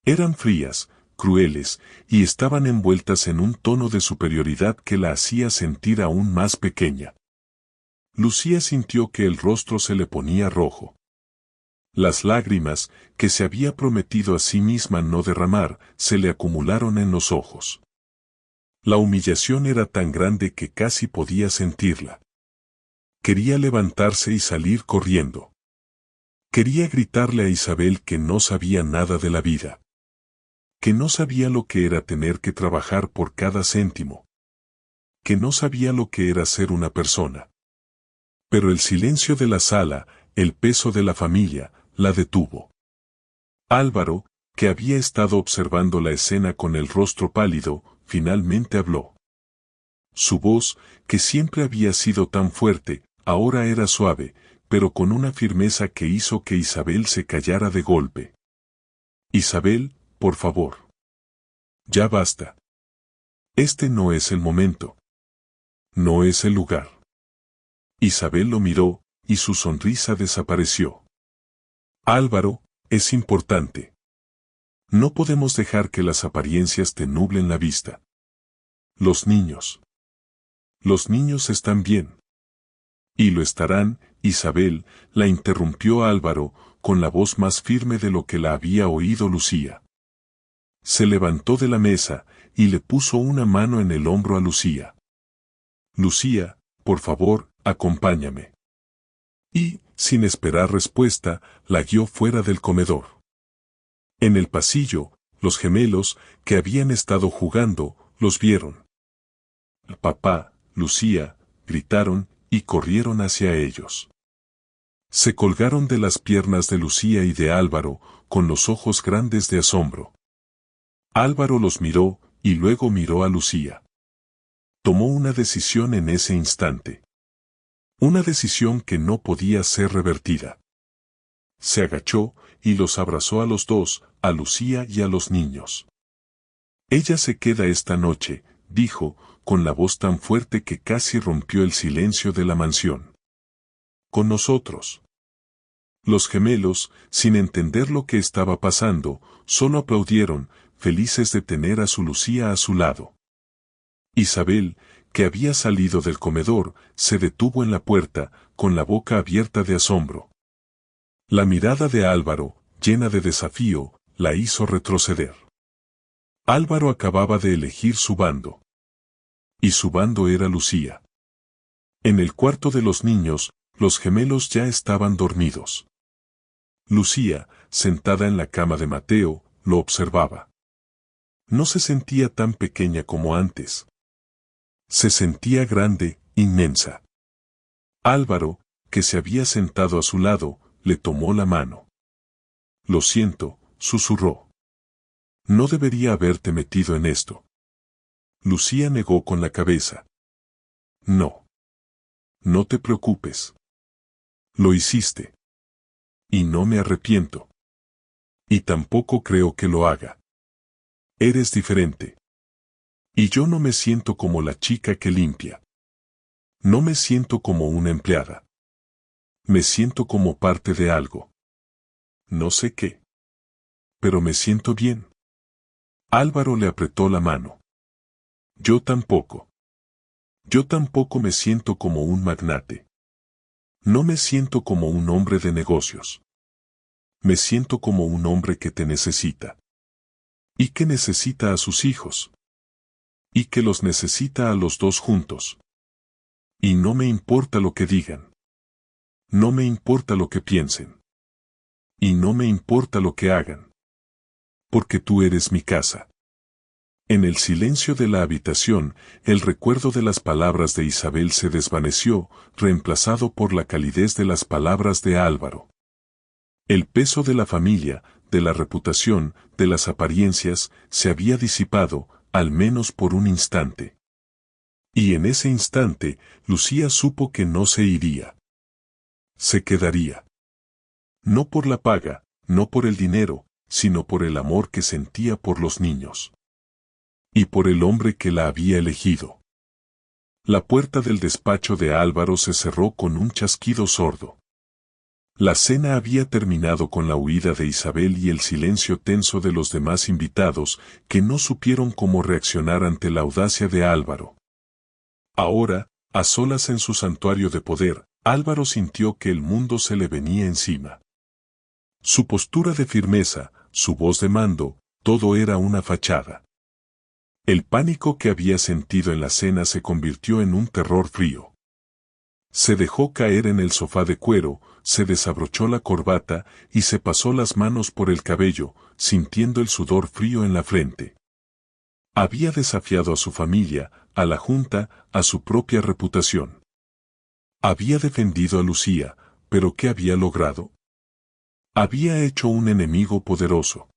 Eran frías, crueles, y estaban envueltas en un tono de superioridad que la hacía sentir aún más pequeña. Lucía sintió que el rostro se le ponía rojo. Las lágrimas, que se había prometido a sí misma no derramar, se le acumularon en los ojos. La humillación era tan grande que casi podía sentirla. Quería levantarse y salir corriendo. Quería gritarle a Isabel que no sabía nada de la vida. Que no sabía lo que era tener que trabajar por cada céntimo. Que no sabía lo que era ser una persona. Pero el silencio de la sala, el peso de la familia, la detuvo. Álvaro, que había estado observando la escena con el rostro pálido, finalmente habló. Su voz, que siempre había sido tan fuerte, ahora era suave, pero con una firmeza que hizo que Isabel se callara de golpe. Isabel, por favor. Ya basta. Este no es el momento. No es el lugar. Isabel lo miró, y su sonrisa desapareció. Álvaro, es importante. No podemos dejar que las apariencias te nublen la vista. Los niños. Los niños están bien. Y lo estarán, Isabel, la interrumpió Álvaro, con la voz más firme de lo que la había oído Lucía. Se levantó de la mesa, y le puso una mano en el hombro a Lucía. Lucía, por favor, acompáñame. Y, sin esperar respuesta, la guió fuera del comedor. En el pasillo, los gemelos, que habían estado jugando, los vieron. Papá, Lucía, gritaron, y corrieron hacia ellos. Se colgaron de las piernas de Lucía y de Álvaro, con los ojos grandes de asombro. Álvaro los miró, y luego miró a Lucía. Tomó una decisión en ese instante. Una decisión que no podía ser revertida. Se agachó y los abrazó a los dos, a Lucía y a los niños. Ella se queda esta noche, dijo, con la voz tan fuerte que casi rompió el silencio de la mansión. Con nosotros. Los gemelos, sin entender lo que estaba pasando, solo aplaudieron, felices de tener a su Lucía a su lado. Isabel, que había salido del comedor, se detuvo en la puerta, con la boca abierta de asombro. La mirada de Álvaro, llena de desafío, la hizo retroceder. Álvaro acababa de elegir su bando. Y su bando era Lucía. En el cuarto de los niños, los gemelos ya estaban dormidos. Lucía, sentada en la cama de Mateo, lo observaba. No se sentía tan pequeña como antes. Se sentía grande, inmensa. Álvaro, que se había sentado a su lado, le tomó la mano. Lo siento, susurró. No debería haberte metido en esto. Lucía negó con la cabeza. No. No te preocupes. Lo hiciste. Y no me arrepiento. Y tampoco creo que lo haga. Eres diferente. Y yo no me siento como la chica que limpia. No me siento como una empleada. Me siento como parte de algo. No sé qué. Pero me siento bien. Álvaro le apretó la mano. Yo tampoco. Yo tampoco me siento como un magnate. No me siento como un hombre de negocios. Me siento como un hombre que te necesita. Y que necesita a sus hijos. Y que los necesita a los dos juntos. Y no me importa lo que digan. No me importa lo que piensen. Y no me importa lo que hagan. Porque tú eres mi casa. En el silencio de la habitación, el recuerdo de las palabras de Isabel se desvaneció, reemplazado por la calidez de las palabras de Álvaro. El peso de la familia, de la reputación, de las apariencias, se había disipado, al menos por un instante. Y en ese instante, Lucía supo que no se iría. Se quedaría. No por la paga, no por el dinero, sino por el amor que sentía por los niños. Y por el hombre que la había elegido. La puerta del despacho de Álvaro se cerró con un chasquido sordo. La cena había terminado con la huida de Isabel y el silencio tenso de los demás invitados, que no supieron cómo reaccionar ante la audacia de Álvaro. Ahora, a solas en su santuario de poder, Álvaro sintió que el mundo se le venía encima. Su postura de firmeza, su voz de mando, todo era una fachada. El pánico que había sentido en la cena se convirtió en un terror frío. Se dejó caer en el sofá de cuero, se desabrochó la corbata y se pasó las manos por el cabello, sintiendo el sudor frío en la frente. Había desafiado a su familia, a la junta, a su propia reputación. Había defendido a Lucía, pero ¿qué había logrado? Había hecho un enemigo poderoso.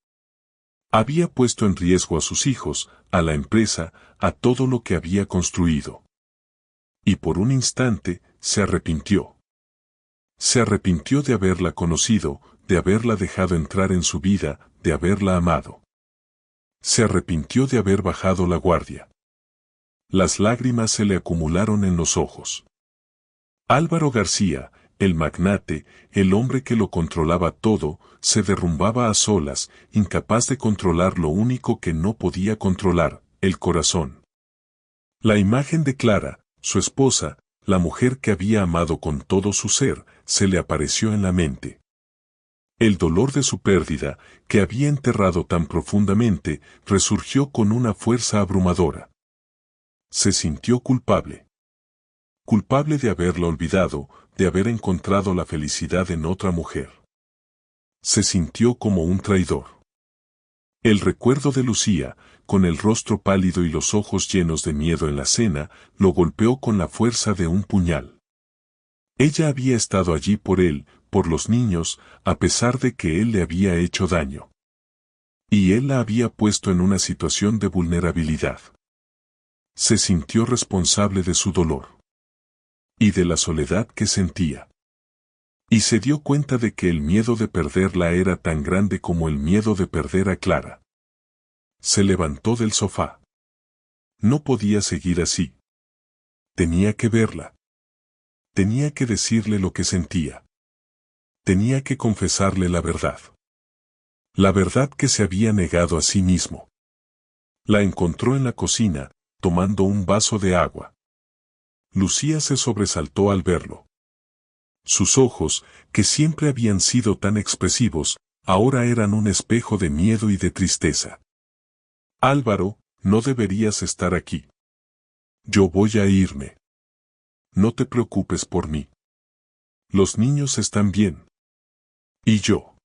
Había puesto en riesgo a sus hijos, a la empresa, a todo lo que había construido. Y por un instante, se arrepintió. Se arrepintió de haberla conocido, de haberla dejado entrar en su vida, de haberla amado. Se arrepintió de haber bajado la guardia. Las lágrimas se le acumularon en los ojos. Álvaro García, el magnate, el hombre que lo controlaba todo, se derrumbaba a solas, incapaz de controlar lo único que no podía controlar, el corazón. La imagen de Clara, su esposa, la mujer que había amado con todo su ser, se le apareció en la mente. El dolor de su pérdida, que había enterrado tan profundamente, resurgió con una fuerza abrumadora. Se sintió culpable. Culpable de haberla olvidado, de haber encontrado la felicidad en otra mujer. Se sintió como un traidor. El recuerdo de Lucía, con el rostro pálido y los ojos llenos de miedo en la cena, lo golpeó con la fuerza de un puñal. Ella había estado allí por él, por los niños, a pesar de que él le había hecho daño. Y él la había puesto en una situación de vulnerabilidad. Se sintió responsable de su dolor. Y de la soledad que sentía. Y se dio cuenta de que el miedo de perderla era tan grande como el miedo de perder a Clara. Se levantó del sofá. No podía seguir así. Tenía que verla. Tenía que decirle lo que sentía. Tenía que confesarle la verdad. La verdad que se había negado a sí mismo. La encontró en la cocina, tomando un vaso de agua. Lucía se sobresaltó al verlo. Sus ojos, que siempre habían sido tan expresivos, ahora eran un espejo de miedo y de tristeza. Álvaro, no deberías estar aquí. Yo voy a irme. No te preocupes por mí. Los niños están bien. ¿Y yo?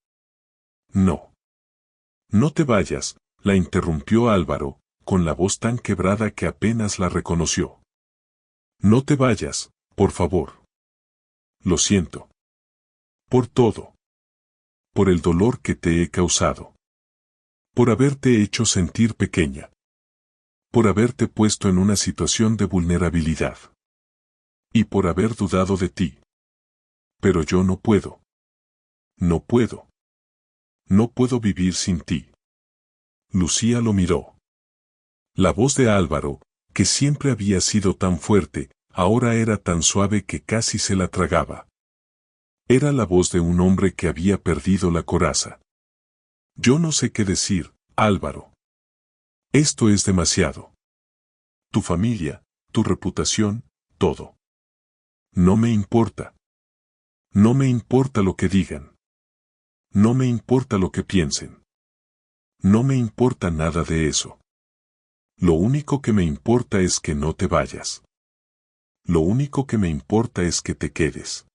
No. No te vayas, la interrumpió Álvaro, con la voz tan quebrada que apenas la reconoció. No te vayas, por favor. Lo siento. Por todo. Por el dolor que te he causado. Por haberte hecho sentir pequeña. Por haberte puesto en una situación de vulnerabilidad. Y por haber dudado de ti. Pero yo no puedo. No puedo. No puedo vivir sin ti. Lucía lo miró. La voz de Álvaro, que siempre había sido tan fuerte, ahora era tan suave que casi se la tragaba. Era la voz de un hombre que había perdido la coraza. Yo no sé qué decir, Álvaro. Esto es demasiado. Tu familia, tu reputación, todo. No me importa. No me importa lo que digan. No me importa lo que piensen. No me importa nada de eso. Lo único que me importa es que no te vayas. Lo único que me importa es que te quedes.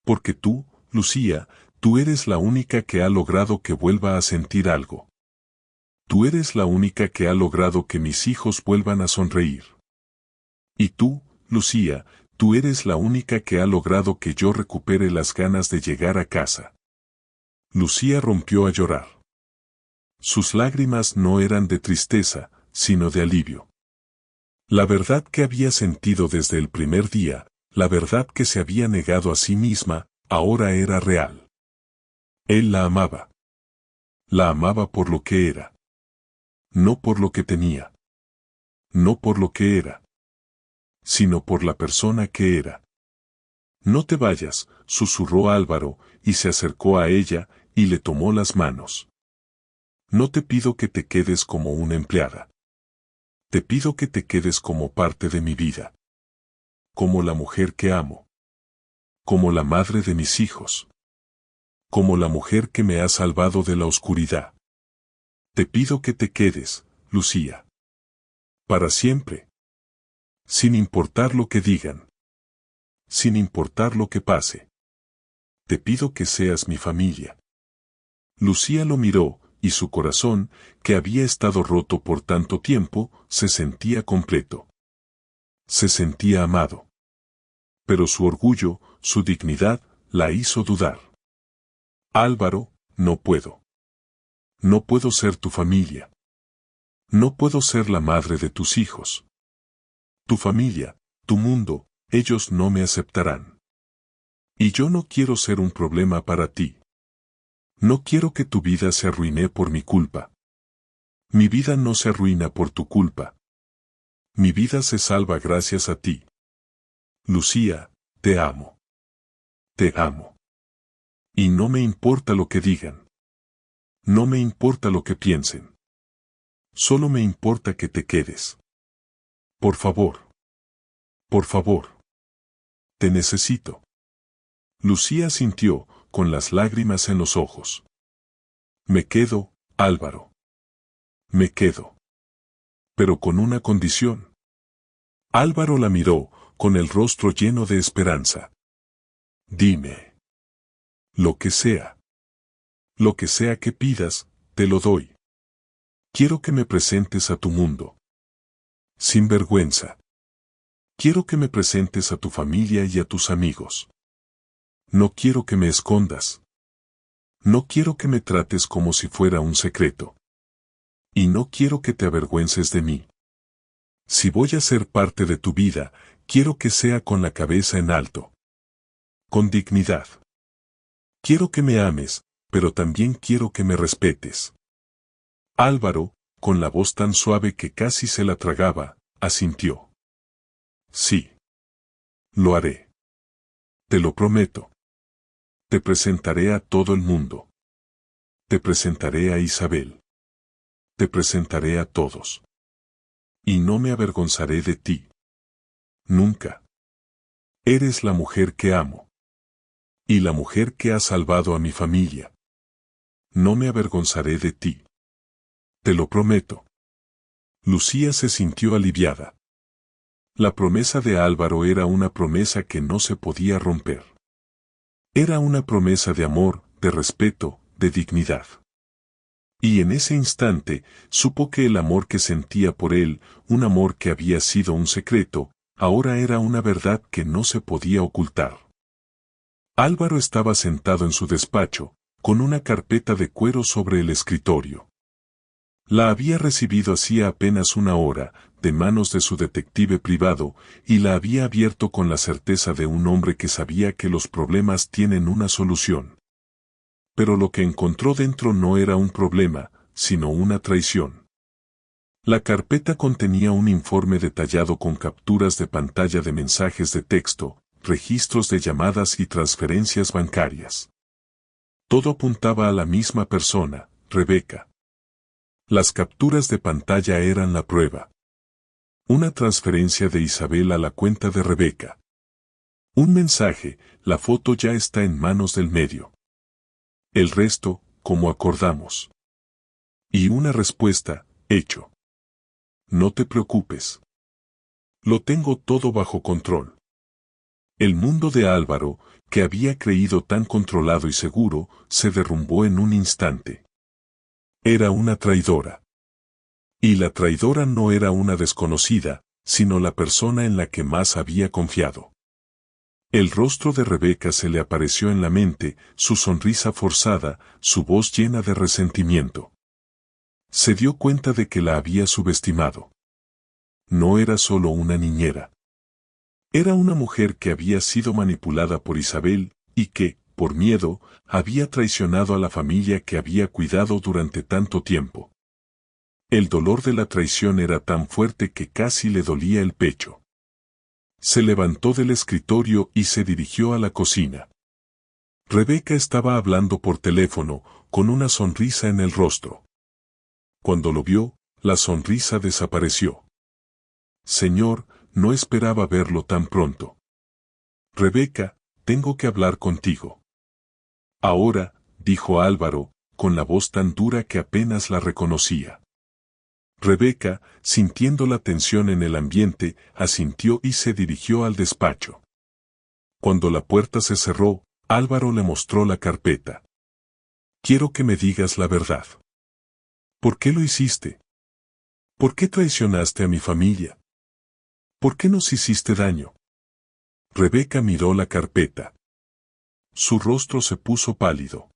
Porque tú, Lucía, tú eres la única que ha logrado que vuelva a sentir algo. Tú eres la única que ha logrado que mis hijos vuelvan a sonreír. Y tú, Lucía, tú eres la única que ha logrado que yo recupere las ganas de llegar a casa. Lucía rompió a llorar. Sus lágrimas no eran de tristeza, sino de alivio. La verdad que había sentido desde el primer día, la verdad que se había negado a sí misma, ahora era real. Él la amaba. La amaba por lo que era. No por lo que tenía. No por lo que era. Sino por la persona que era. No te vayas, susurró Álvaro, y se acercó a ella, y le tomó las manos. No te pido que te quedes como una empleada. Te pido que te quedes como parte de mi vida. Como la mujer que amo. Como la madre de mis hijos. Como la mujer que me ha salvado de la oscuridad. Te pido que te quedes, Lucía. Para siempre. Sin importar lo que digan. Sin importar lo que pase. Te pido que seas mi familia. Lucía lo miró, y su corazón, que había estado roto por tanto tiempo, se sentía completo. Se sentía amado. Pero su orgullo, su dignidad, la hizo dudar. Álvaro, no puedo. No puedo ser tu familia. No puedo ser la madre de tus hijos. Tu familia, tu mundo, ellos no me aceptarán. Y yo no quiero ser un problema para ti. No quiero que tu vida se arruine por mi culpa. Mi vida no se arruina por tu culpa. Mi vida se salva gracias a ti. Lucía, te amo. Te amo. Y no me importa lo que digan. No me importa lo que piensen. Solo me importa que te quedes. Por favor. Por favor. Te necesito. Lucía sintió, con las lágrimas en los ojos. Me quedo, Álvaro. Me quedo. Pero con una condición. Álvaro la miró, con el rostro lleno de esperanza. Dime. Lo que sea. Lo que sea que pidas, te lo doy. Quiero que me presentes a tu mundo. Sin vergüenza. Quiero que me presentes a tu familia y a tus amigos. No quiero que me escondas. No quiero que me trates como si fuera un secreto. Y no quiero que te avergüences de mí. Si voy a ser parte de tu vida, quiero que sea con la cabeza en alto. Con dignidad. Quiero que me ames, pero también quiero que me respetes. Álvaro, con la voz tan suave que casi se la tragaba, asintió. Sí. Lo haré. Te lo prometo. Te presentaré a todo el mundo. Te presentaré a Isabel. Te presentaré a todos. Y no me avergonzaré de ti. Nunca. Eres la mujer que amo. Y la mujer que ha salvado a mi familia. No me avergonzaré de ti. Te lo prometo. Lucía se sintió aliviada. La promesa de Álvaro era una promesa que no se podía romper. Era una promesa de amor, de respeto, de dignidad. Y en ese instante, supo que el amor que sentía por él, un amor que había sido un secreto, ahora era una verdad que no se podía ocultar. Álvaro estaba sentado en su despacho, con una carpeta de cuero sobre el escritorio. La había recibido hacía apenas una hora, de manos de su detective privado, y la había abierto con la certeza de un hombre que sabía que los problemas tienen una solución. Pero lo que encontró dentro no era un problema, sino una traición. La carpeta contenía un informe detallado con capturas de pantalla de mensajes de texto, registros de llamadas y transferencias bancarias. Todo apuntaba a la misma persona, Rebeca. Las capturas de pantalla eran la prueba. Una transferencia de Isabel a la cuenta de Rebeca. Un mensaje, la foto ya está en manos del medio. El resto, como acordamos. Y una respuesta, hecho. No te preocupes. Lo tengo todo bajo control. El mundo de Álvaro, que había creído tan controlado y seguro, se derrumbó en un instante. Era una traidora. Y la traidora no era una desconocida, sino la persona en la que más había confiado. El rostro de Rebeca se le apareció en la mente, su sonrisa forzada, su voz llena de resentimiento. Se dio cuenta de que la había subestimado. No era solo una niñera. Era una mujer que había sido manipulada por Isabel, y que, por miedo, había traicionado a la familia que había cuidado durante tanto tiempo. El dolor de la traición era tan fuerte que casi le dolía el pecho. Se levantó del escritorio y se dirigió a la cocina. Rebeca estaba hablando por teléfono, con una sonrisa en el rostro. Cuando lo vio, la sonrisa desapareció. Señor, no esperaba verlo tan pronto. Rebeca, tengo que hablar contigo. Ahora, dijo Álvaro, con la voz tan dura que apenas la reconocía. Rebeca, sintiendo la tensión en el ambiente, asintió y se dirigió al despacho. Cuando la puerta se cerró, Álvaro le mostró la carpeta. Quiero que me digas la verdad. ¿Por qué lo hiciste? ¿Por qué traicionaste a mi familia? ¿Por qué nos hiciste daño? Rebeca miró la carpeta. Su rostro se puso pálido.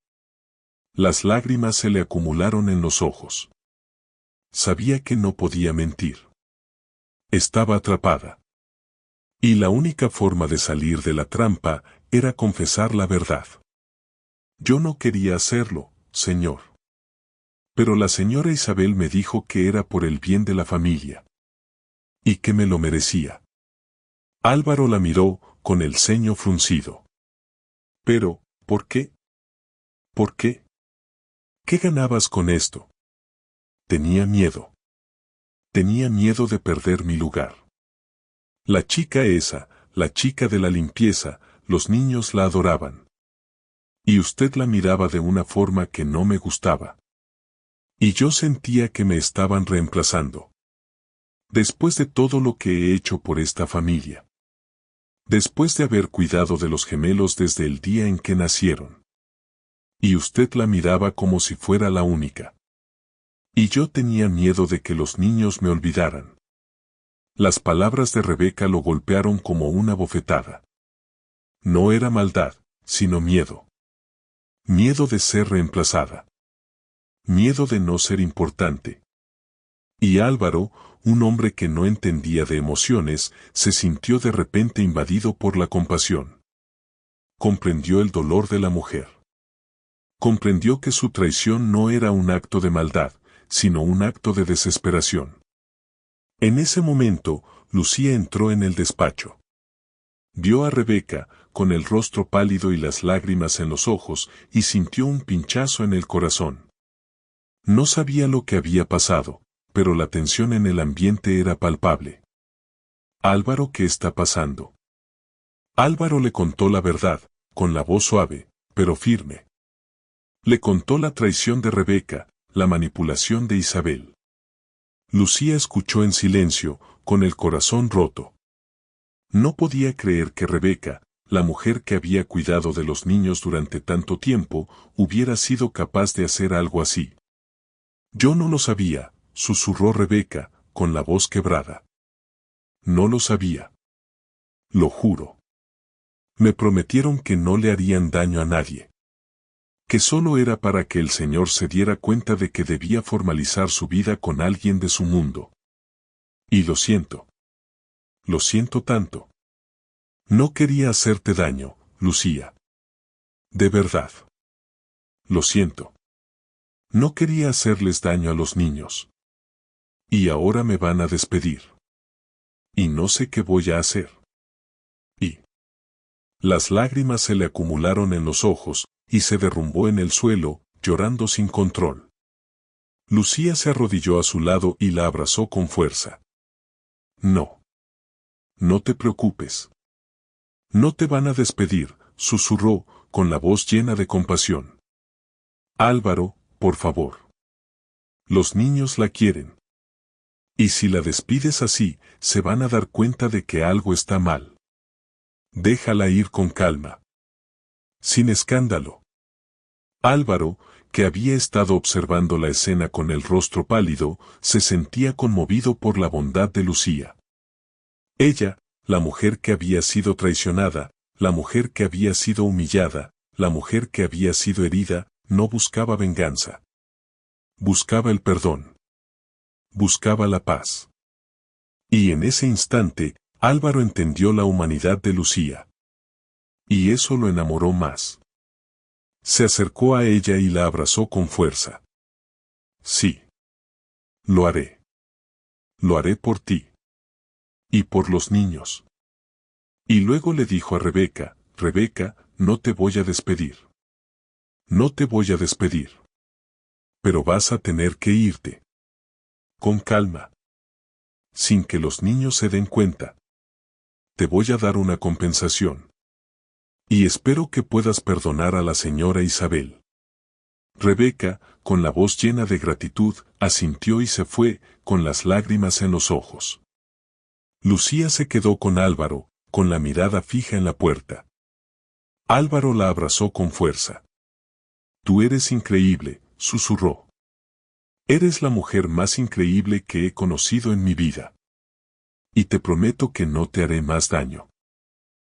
Las lágrimas se le acumularon en los ojos. Sabía que no podía mentir. Estaba atrapada. Y la única forma de salir de la trampa era confesar la verdad. Yo no quería hacerlo, señor. Pero la señora Isabel me dijo que era por el bien de la familia. Y que me lo merecía. Álvaro la miró, con el ceño fruncido. Pero, ¿por qué? ¿Por qué? ¿Qué ganabas con esto? Tenía miedo. Tenía miedo de perder mi lugar. La chica esa, la chica de la limpieza, los niños la adoraban. Y usted la miraba de una forma que no me gustaba. Y yo sentía que me estaban reemplazando. Después de todo lo que he hecho por esta familia. Después de haber cuidado de los gemelos desde el día en que nacieron. Y usted la miraba como si fuera la única. Y yo tenía miedo de que los niños me olvidaran. Las palabras de Rebeca lo golpearon como una bofetada. No era maldad, sino miedo. Miedo de ser reemplazada. Miedo de no ser importante. Y Álvaro, un hombre que no entendía de emociones, se sintió de repente invadido por la compasión. Comprendió el dolor de la mujer. Comprendió que su traición no era un acto de maldad, sino un acto de desesperación. En ese momento, Lucía entró en el despacho. Vio a Rebeca, con el rostro pálido y las lágrimas en los ojos, y sintió un pinchazo en el corazón. No sabía lo que había pasado, pero la tensión en el ambiente era palpable. Álvaro, ¿qué está pasando? Álvaro le contó la verdad, con la voz suave, pero firme. Le contó la traición de Rebeca, la manipulación de Isabel. Lucía escuchó en silencio, con el corazón roto. No podía creer que Rebeca, la mujer que había cuidado de los niños durante tanto tiempo, hubiera sido capaz de hacer algo así. Yo no lo sabía, susurró Rebeca, con la voz quebrada. No lo sabía. Lo juro. Me prometieron que no le harían daño a nadie. Que solo era para que el Señor se diera cuenta de que debía formalizar su vida con alguien de su mundo. Y lo siento. Lo siento tanto. No quería hacerte daño, Lucía. De verdad. Lo siento. No quería hacerles daño a los niños. Y ahora me van a despedir. Y no sé qué voy a hacer. Y las lágrimas se le acumularon en los ojos, y se derrumbó en el suelo, llorando sin control. Lucía se arrodilló a su lado y la abrazó con fuerza. No. No te preocupes. No te van a despedir, susurró, con la voz llena de compasión. Álvaro, por favor. Los niños la quieren. Y si la despides así, se van a dar cuenta de que algo está mal. Déjala ir con calma. Sin escándalo. Álvaro, que había estado observando la escena con el rostro pálido, se sentía conmovido por la bondad de Lucía. Ella, la mujer que había sido traicionada, la mujer que había sido humillada, la mujer que había sido herida, no buscaba venganza. Buscaba el perdón. Buscaba la paz. Y en ese instante, Álvaro entendió la humanidad de Lucía. Y eso lo enamoró más. Se acercó a ella y la abrazó con fuerza. Sí. Lo haré. Lo haré por ti. Y por los niños. Y luego le dijo a Rebeca, Rebeca, no te voy a despedir. No te voy a despedir. Pero vas a tener que irte. Con calma. Sin que los niños se den cuenta. Te voy a dar una compensación. Y espero que puedas perdonar a la señora Isabel. Rebeca, con la voz llena de gratitud, asintió y se fue, con las lágrimas en los ojos. Lucía se quedó con Álvaro, con la mirada fija en la puerta. Álvaro la abrazó con fuerza. Tú eres increíble, susurró. Eres la mujer más increíble que he conocido en mi vida. Y te prometo que no te haré más daño.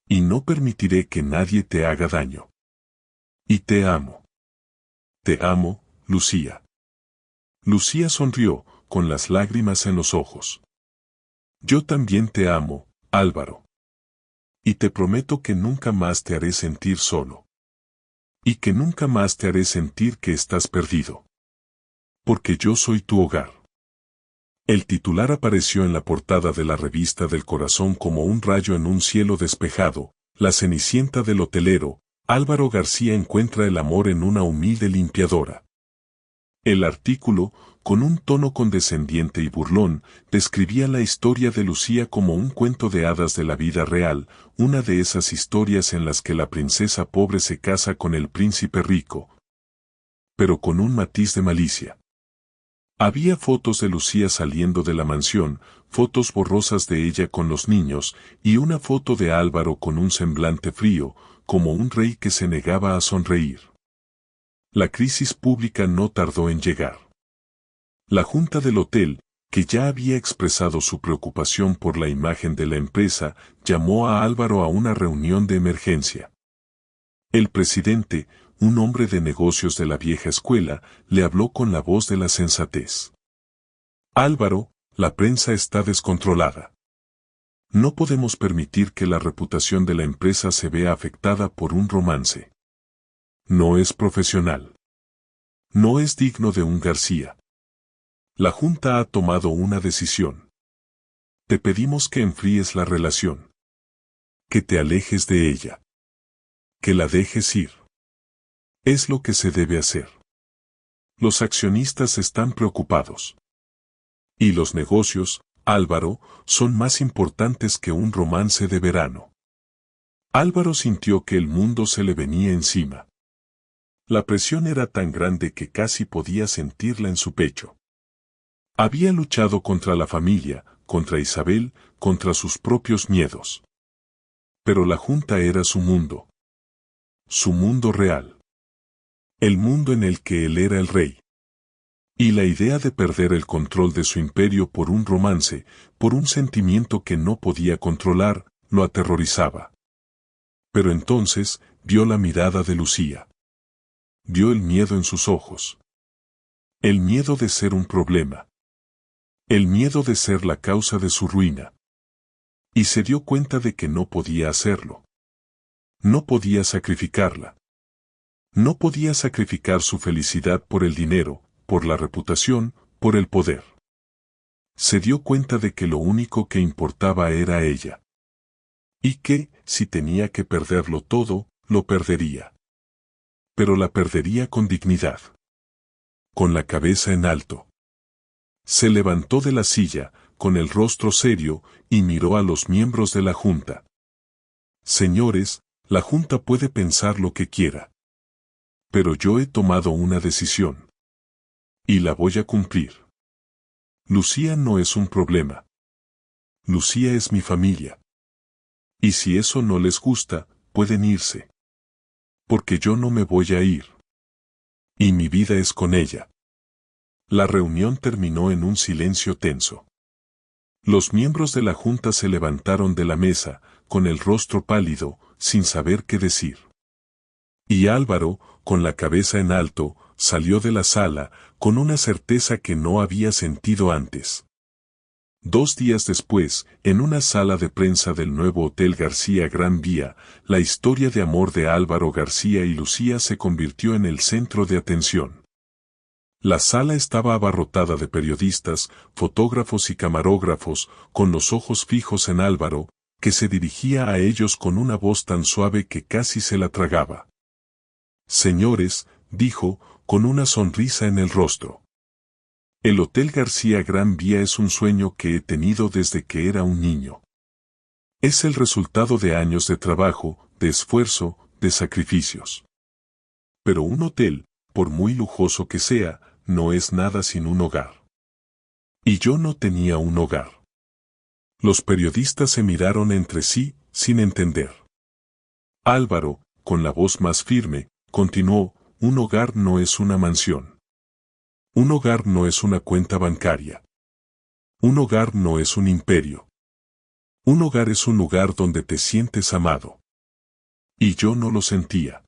Y no permitiré que nadie te haga daño. Y te amo. Te amo, Lucía. Lucía sonrió, con las lágrimas en los ojos. Yo también te amo, Álvaro. Y te prometo que nunca más te haré sentir solo. Y que nunca más te haré sentir que estás perdido. Porque yo soy tu hogar. El titular apareció en la portada de la revista del Corazón como un rayo en un cielo despejado. La Cenicienta del hotelero, Álvaro García encuentra el amor en una humilde limpiadora. El artículo, con un tono condescendiente y burlón, describía la historia de Lucía como un cuento de hadas de la vida real, una de esas historias en las que la princesa pobre se casa con el príncipe rico. Pero con un matiz de malicia. Había fotos de Lucía saliendo de la mansión, fotos borrosas de ella con los niños, y una foto de Álvaro con un semblante frío, como un rey que se negaba a sonreír. La crisis pública no tardó en llegar. La junta del hotel, que ya había expresado su preocupación por la imagen de la empresa, llamó a Álvaro a una reunión de emergencia. El presidente, un hombre de negocios de la vieja escuela, le habló con la voz de la sensatez. Álvaro, la prensa está descontrolada. No podemos permitir que la reputación de la empresa se vea afectada por un romance. No es profesional. No es digno de un García. La Junta ha tomado una decisión. Te pedimos que enfríes la relación. Que te alejes de ella. Que la dejes ir. Es lo que se debe hacer. Los accionistas están preocupados. Y los negocios, Álvaro, son más importantes que un romance de verano. Álvaro sintió que el mundo se le venía encima. La presión era tan grande que casi podía sentirla en su pecho. Había luchado contra la familia, contra Isabel, contra sus propios miedos. Pero la Junta era su mundo. Su mundo real. El mundo en el que él era el rey. Y la idea de perder el control de su imperio por un romance, por un sentimiento que no podía controlar, lo aterrorizaba. Pero entonces, vio la mirada de Lucía. Vio el miedo en sus ojos. El miedo de ser un problema. El miedo de ser la causa de su ruina. Y se dio cuenta de que no podía hacerlo. No podía sacrificarla. No podía sacrificar su felicidad por el dinero, por la reputación, por el poder. Se dio cuenta de que lo único que importaba era ella. Y que, si tenía que perderlo todo, lo perdería. Pero la perdería con dignidad. Con la cabeza en alto. Se levantó de la silla, con el rostro serio, y miró a los miembros de la Junta. Señores, la Junta puede pensar lo que quiera. Pero yo he tomado una decisión. Y la voy a cumplir. Lucía no es un problema. Lucía es mi familia. Y si eso no les gusta, pueden irse. Porque yo no me voy a ir. Y mi vida es con ella. La reunión terminó en un silencio tenso. Los miembros de la Junta se levantaron de la mesa, con el rostro pálido, sin saber qué decir. Y Álvaro, con la cabeza en alto, salió de la sala, con una certeza que no había sentido antes. 2 días después, en una sala de prensa del nuevo Hotel García Gran Vía, la historia de amor de Álvaro García y Lucía se convirtió en el centro de atención. La sala estaba abarrotada de periodistas, fotógrafos y camarógrafos, con los ojos fijos en Álvaro, que se dirigía a ellos con una voz tan suave que casi se la tragaba. Señores, dijo, con una sonrisa en el rostro. El Hotel García Gran Vía es un sueño que he tenido desde que era un niño. Es el resultado de años de trabajo, de esfuerzo, de sacrificios. Pero un hotel, por muy lujoso que sea, no es nada sin un hogar. Y yo no tenía un hogar. Los periodistas se miraron entre sí, sin entender. Álvaro, con la voz más firme, continuó, un hogar no es una mansión. Un hogar no es una cuenta bancaria. Un hogar no es un imperio. Un hogar es un lugar donde te sientes amado. Y yo no lo sentía.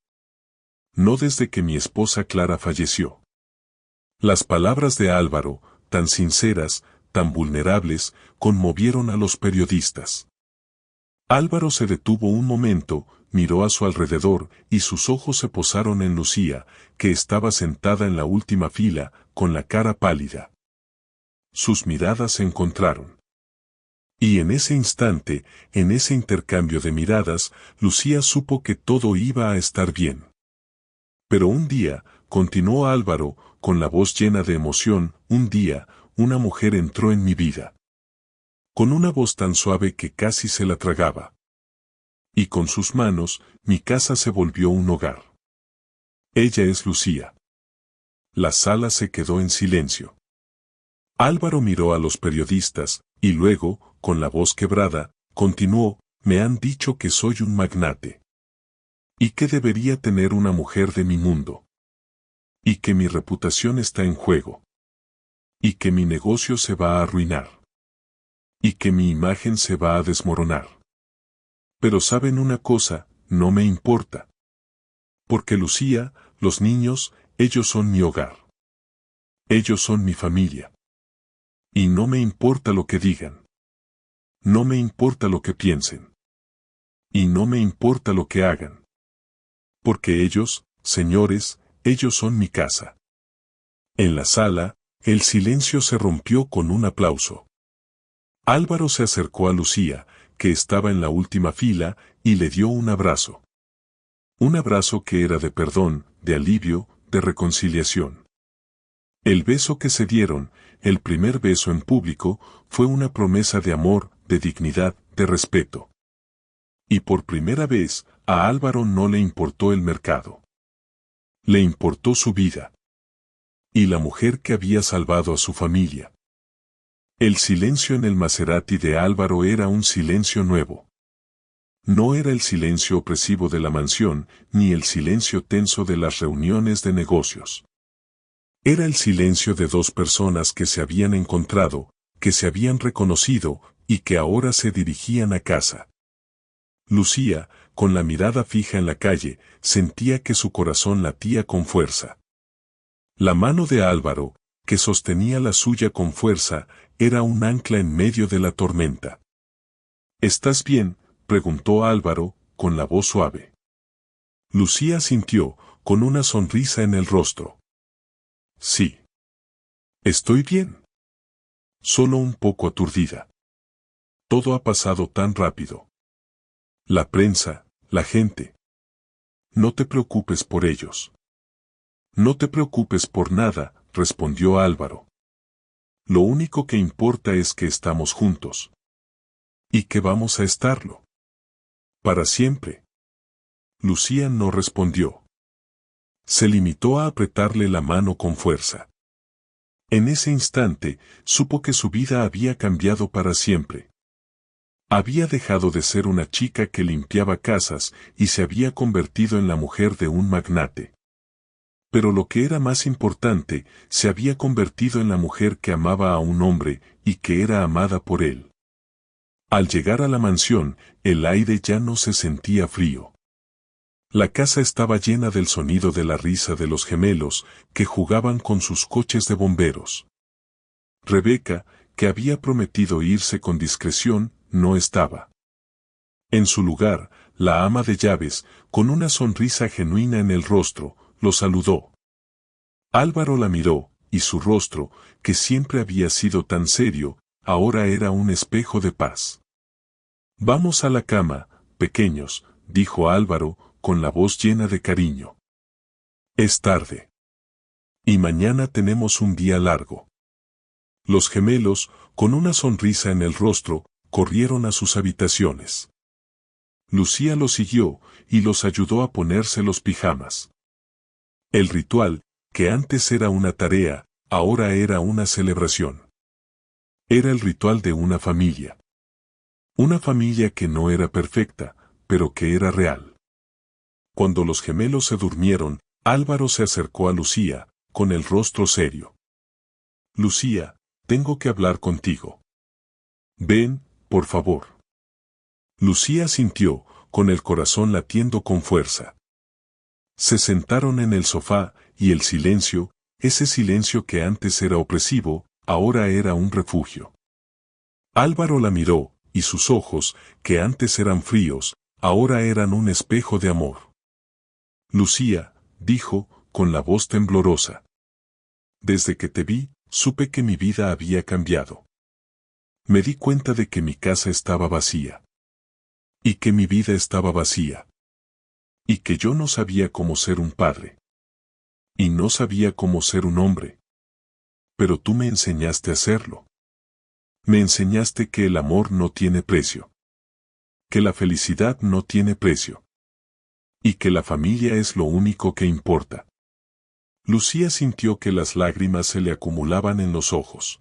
No desde que mi esposa Clara falleció. Las palabras de Álvaro, tan sinceras, tan vulnerables, conmovieron a los periodistas. Álvaro se detuvo un momento, miró a su alrededor, y sus ojos se posaron en Lucía, que estaba sentada en la última fila, con la cara pálida. Sus miradas se encontraron. Y en ese instante, en ese intercambio de miradas, Lucía supo que todo iba a estar bien. Pero un día, continuó Álvaro, con la voz llena de emoción, un día, una mujer entró en mi vida. Con una voz tan suave que casi se la tragaba. Y con sus manos, mi casa se volvió un hogar. Ella es Lucía. La sala se quedó en silencio. Álvaro miró a los periodistas, y luego, con la voz quebrada, continuó, me han dicho que soy un magnate. Y que debería tener una mujer de mi mundo. Y que mi reputación está en juego. Y que mi negocio se va a arruinar. Y que mi imagen se va a desmoronar. Pero saben una cosa, no me importa. Porque Lucía, los niños, ellos son mi hogar. Ellos son mi familia. Y no me importa lo que digan. No me importa lo que piensen. Y no me importa lo que hagan. Porque ellos, señores, ellos son mi casa. En la sala, el silencio se rompió con un aplauso. Álvaro se acercó a Lucía, que estaba en la última fila, y le dio un abrazo. Un abrazo que era de perdón, de alivio, de reconciliación. El beso que se dieron, el primer beso en público, fue una promesa de amor, de dignidad, de respeto. Y por primera vez, a Álvaro no le importó el mercado. Le importó su vida. Y la mujer que había salvado a su familia. El silencio en el Maserati de Álvaro era un silencio nuevo. No era el silencio opresivo de la mansión, ni el silencio tenso de las reuniones de negocios. Era el silencio de dos personas que se habían encontrado, que se habían reconocido, y que ahora se dirigían a casa. Lucía, con la mirada fija en la calle, sentía que su corazón latía con fuerza. La mano de Álvaro, que sostenía la suya con fuerza, era un ancla en medio de la tormenta. ¿Estás bien?, preguntó Álvaro, con la voz suave. Lucía asintió, con una sonrisa en el rostro. Sí. Estoy bien. Solo un poco aturdida. Todo ha pasado tan rápido. La prensa, la gente. No te preocupes por ellos. No te preocupes por nada, respondió Álvaro. Lo único que importa es que estamos juntos. Y que vamos a estarlo. Para siempre. Lucía no respondió. Se limitó a apretarle la mano con fuerza. En ese instante, supo que su vida había cambiado para siempre. Había dejado de ser una chica que limpiaba casas y se había convertido en la mujer de un magnate. Pero lo que era más importante, se había convertido en la mujer que amaba a un hombre y que era amada por él. Al llegar a la mansión, el aire ya no se sentía frío. La casa estaba llena del sonido de la risa de los gemelos, que jugaban con sus coches de bomberos. Rebeca, que había prometido irse con discreción, no estaba. En su lugar, la ama de llaves, con una sonrisa genuina en el rostro, lo saludó. Álvaro la miró, y su rostro, que siempre había sido tan serio, ahora era un espejo de paz. Vamos a la cama, pequeños, dijo Álvaro, con la voz llena de cariño. Es tarde. Y mañana tenemos un día largo. Los gemelos, con una sonrisa en el rostro, corrieron a sus habitaciones. Lucía los siguió, y los ayudó a ponerse los pijamas. El ritual, que antes era una tarea, ahora era una celebración. Era el ritual de una familia. Una familia que no era perfecta, pero que era real. Cuando los gemelos se durmieron, Álvaro se acercó a Lucía, con el rostro serio. Lucía, tengo que hablar contigo. Ven, por favor. Lucía asintió, con el corazón latiendo con fuerza. Se sentaron en el sofá, y el silencio, ese silencio que antes era opresivo, ahora era un refugio. Álvaro la miró, y sus ojos, que antes eran fríos, ahora eran un espejo de amor. Lucía, dijo, con la voz temblorosa. Desde que te vi, supe que mi vida había cambiado. Me di cuenta de que mi casa estaba vacía. Y que mi vida estaba vacía. Y que yo no sabía cómo ser un padre. Y no sabía cómo ser un hombre. Pero tú me enseñaste a hacerlo. Me enseñaste que el amor no tiene precio. Que la felicidad no tiene precio. Y que la familia es lo único que importa. Lucía sintió que las lágrimas se le acumulaban en los ojos.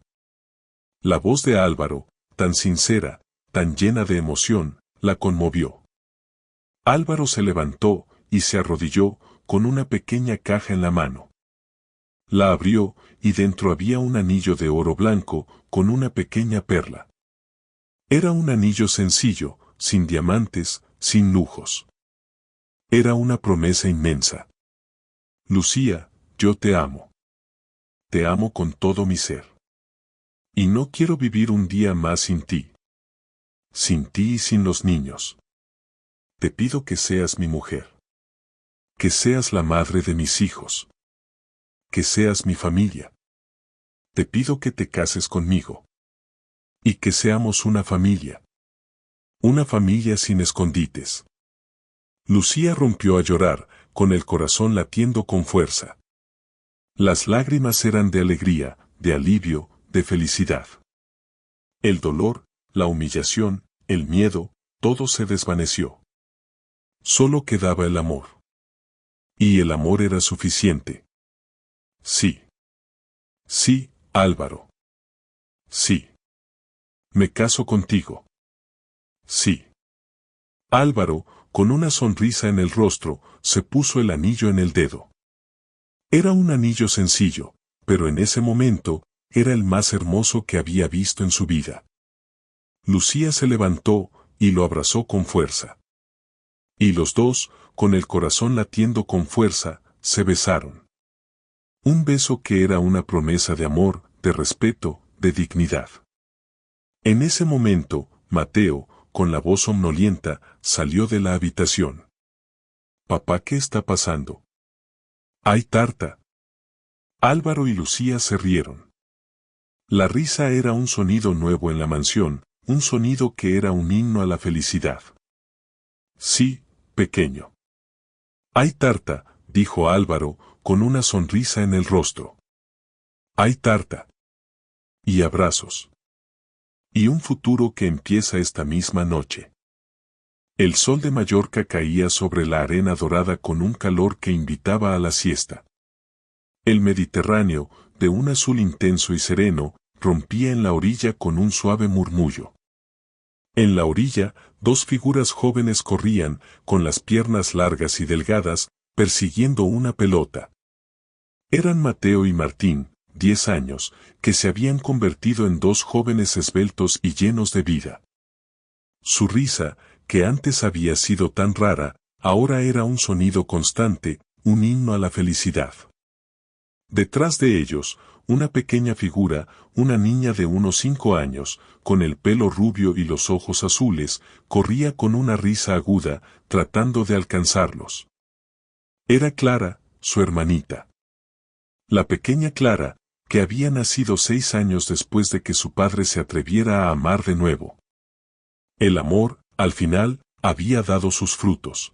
La voz de Álvaro, tan sincera, tan llena de emoción, la conmovió. Álvaro se levantó, y se arrodilló, con una pequeña caja en la mano. La abrió, y dentro había un anillo de oro blanco, con una pequeña perla. Era un anillo sencillo, sin diamantes, sin lujos. Era una promesa inmensa. Lucía, yo te amo. Te amo con todo mi ser. Y no quiero vivir un día más sin ti. Sin ti y sin los niños. Te pido que seas mi mujer. Que seas la madre de mis hijos. Que seas mi familia. Te pido que te cases conmigo. Y que seamos una familia. Una familia sin escondites. Lucía rompió a llorar, con el corazón latiendo con fuerza. Las lágrimas eran de alegría, de alivio, de felicidad. El dolor, la humillación, el miedo, todo se desvaneció. Solo quedaba el amor. Y el amor era suficiente. Sí. Sí, Álvaro. Sí. Me caso contigo. Sí. Álvaro, con una sonrisa en el rostro, se puso el anillo en el dedo. Era un anillo sencillo, pero en ese momento, era el más hermoso que había visto en su vida. Lucía se levantó, y lo abrazó con fuerza. Y los dos, con el corazón latiendo con fuerza, se besaron. Un beso que era una promesa de amor, de respeto, de dignidad. En ese momento, Mateo, con la voz somnolienta, salió de la habitación. «Papá, ¿qué está pasando?» «Hay tarta». Álvaro y Lucía se rieron. La risa era un sonido nuevo en la mansión, un sonido que era un himno a la felicidad. «Sí, pequeño». «Hay tarta», dijo Álvaro, con una sonrisa en el rostro. «Hay tarta. Y abrazos. Y un futuro que empieza esta misma noche». El sol de Mallorca caía sobre la arena dorada con un calor que invitaba a la siesta. El Mediterráneo, de un azul intenso y sereno, rompía en la orilla con un suave murmullo. En la orilla, dos figuras jóvenes corrían, con las piernas largas y delgadas, persiguiendo una pelota. Eran Mateo y Martín, 10 años, que se habían convertido en dos jóvenes esbeltos y llenos de vida. Su risa, que antes había sido tan rara, ahora era un sonido constante, un himno a la felicidad. Detrás de ellos, una pequeña figura, una niña de unos 5 años, con el pelo rubio y los ojos azules, corría con una risa aguda, tratando de alcanzarlos. Era Clara, su hermanita. La pequeña Clara, que había nacido 6 años después de que su padre se atreviera a amar de nuevo. El amor, al final, había dado sus frutos.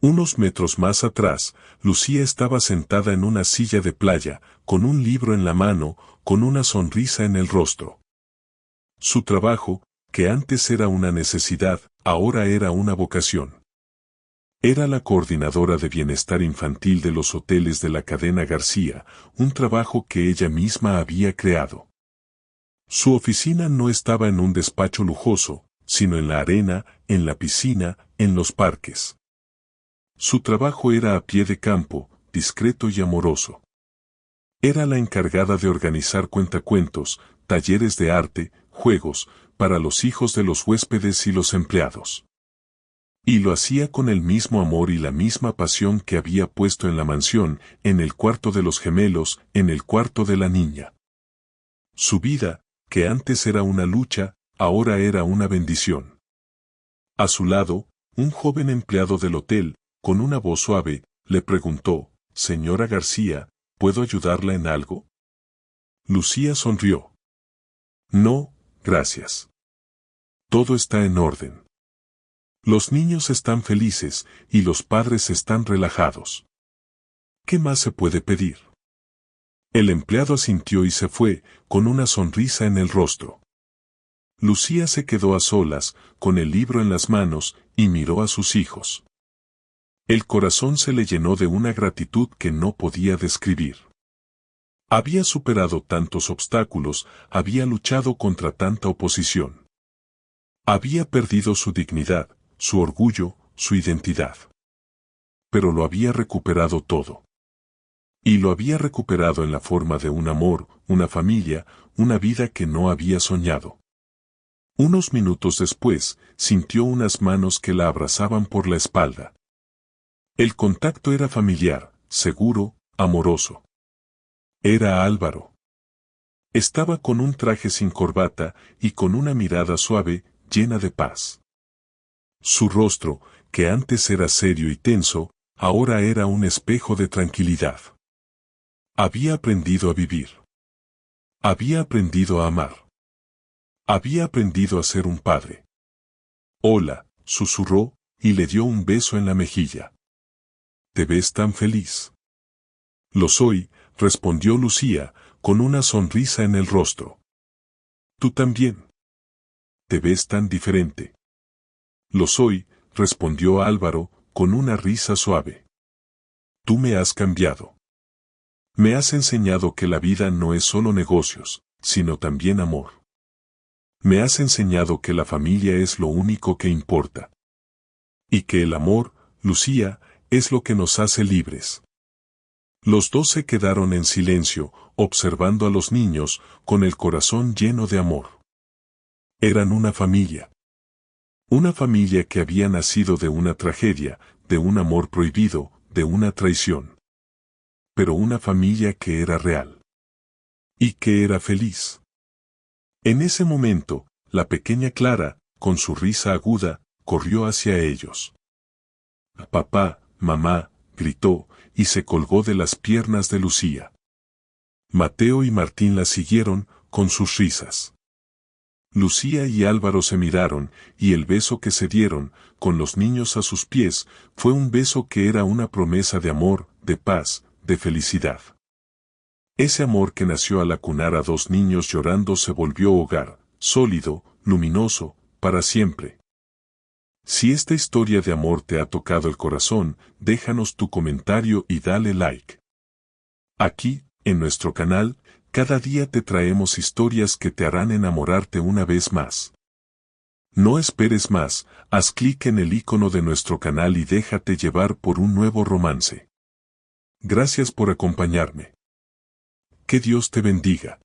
Unos metros más atrás, Lucía estaba sentada en una silla de playa, con un libro en la mano, con una sonrisa en el rostro. Su trabajo, que antes era una necesidad, ahora era una vocación. Era la coordinadora de bienestar infantil de los hoteles de la cadena García, un trabajo que ella misma había creado. Su oficina no estaba en un despacho lujoso, sino en la arena, en la piscina, en los parques. Su trabajo era a pie de campo, discreto y amoroso. Era la encargada de organizar cuentacuentos, talleres de arte, juegos, para los hijos de los huéspedes y los empleados. Y lo hacía con el mismo amor y la misma pasión que había puesto en la mansión, en el cuarto de los gemelos, en el cuarto de la niña. Su vida, que antes era una lucha, ahora era una bendición. A su lado, un joven empleado del hotel, con una voz suave, le preguntó: «Señora García, ¿puedo ayudarla en algo?» Lucía sonrió. «No, gracias. Todo está en orden. Los niños están felices, y los padres están relajados. ¿Qué más se puede pedir?» El empleado asintió y se fue, con una sonrisa en el rostro. Lucía se quedó a solas, con el libro en las manos, y miró a sus hijos. El corazón se le llenó de una gratitud que no podía describir. Había superado tantos obstáculos, había luchado contra tanta oposición. Había perdido su dignidad, su orgullo, su identidad. Pero lo había recuperado todo. Y lo había recuperado en la forma de un amor, una familia, una vida que no había soñado. Unos minutos después, sintió unas manos que la abrazaban por la espalda. El contacto era familiar, seguro, amoroso. Era Álvaro. Estaba con un traje sin corbata y con una mirada suave, llena de paz. Su rostro, que antes era serio y tenso, ahora era un espejo de tranquilidad. Había aprendido a vivir. Había aprendido a amar. Había aprendido a ser un padre. Hola, susurró, y le dio un beso en la mejilla. ¿Te ves tan feliz? Lo soy, respondió Lucía, con una sonrisa en el rostro. Tú también. ¿Te ves tan diferente? Lo soy, respondió Álvaro, con una risa suave. Tú me has cambiado. Me has enseñado que la vida no es solo negocios, sino también amor. Me has enseñado que la familia es lo único que importa. Y que el amor, Lucía, es lo que nos hace libres. Los dos se quedaron en silencio, observando a los niños, con el corazón lleno de amor. Eran una familia. Una familia que había nacido de una tragedia, de un amor prohibido, de una traición. Pero una familia que era real. Y que era feliz. En ese momento, la pequeña Clara, con su risa aguda, corrió hacia ellos. Papá, mamá, gritó, y se colgó de las piernas de Lucía. Mateo y Martín la siguieron, con sus risas. Lucía y Álvaro se miraron, y el beso que se dieron, con los niños a sus pies, fue un beso que era una promesa de amor, de paz, de felicidad. Ese amor que nació al acunar a dos niños llorando se volvió hogar, sólido, luminoso, para siempre. Si esta historia de amor te ha tocado el corazón, déjanos tu comentario y dale like. Aquí, en nuestro canal, cada día te traemos historias que te harán enamorarte una vez más. No esperes más, haz clic en el icono de nuestro canal y déjate llevar por un nuevo romance. Gracias por acompañarme. Que Dios te bendiga.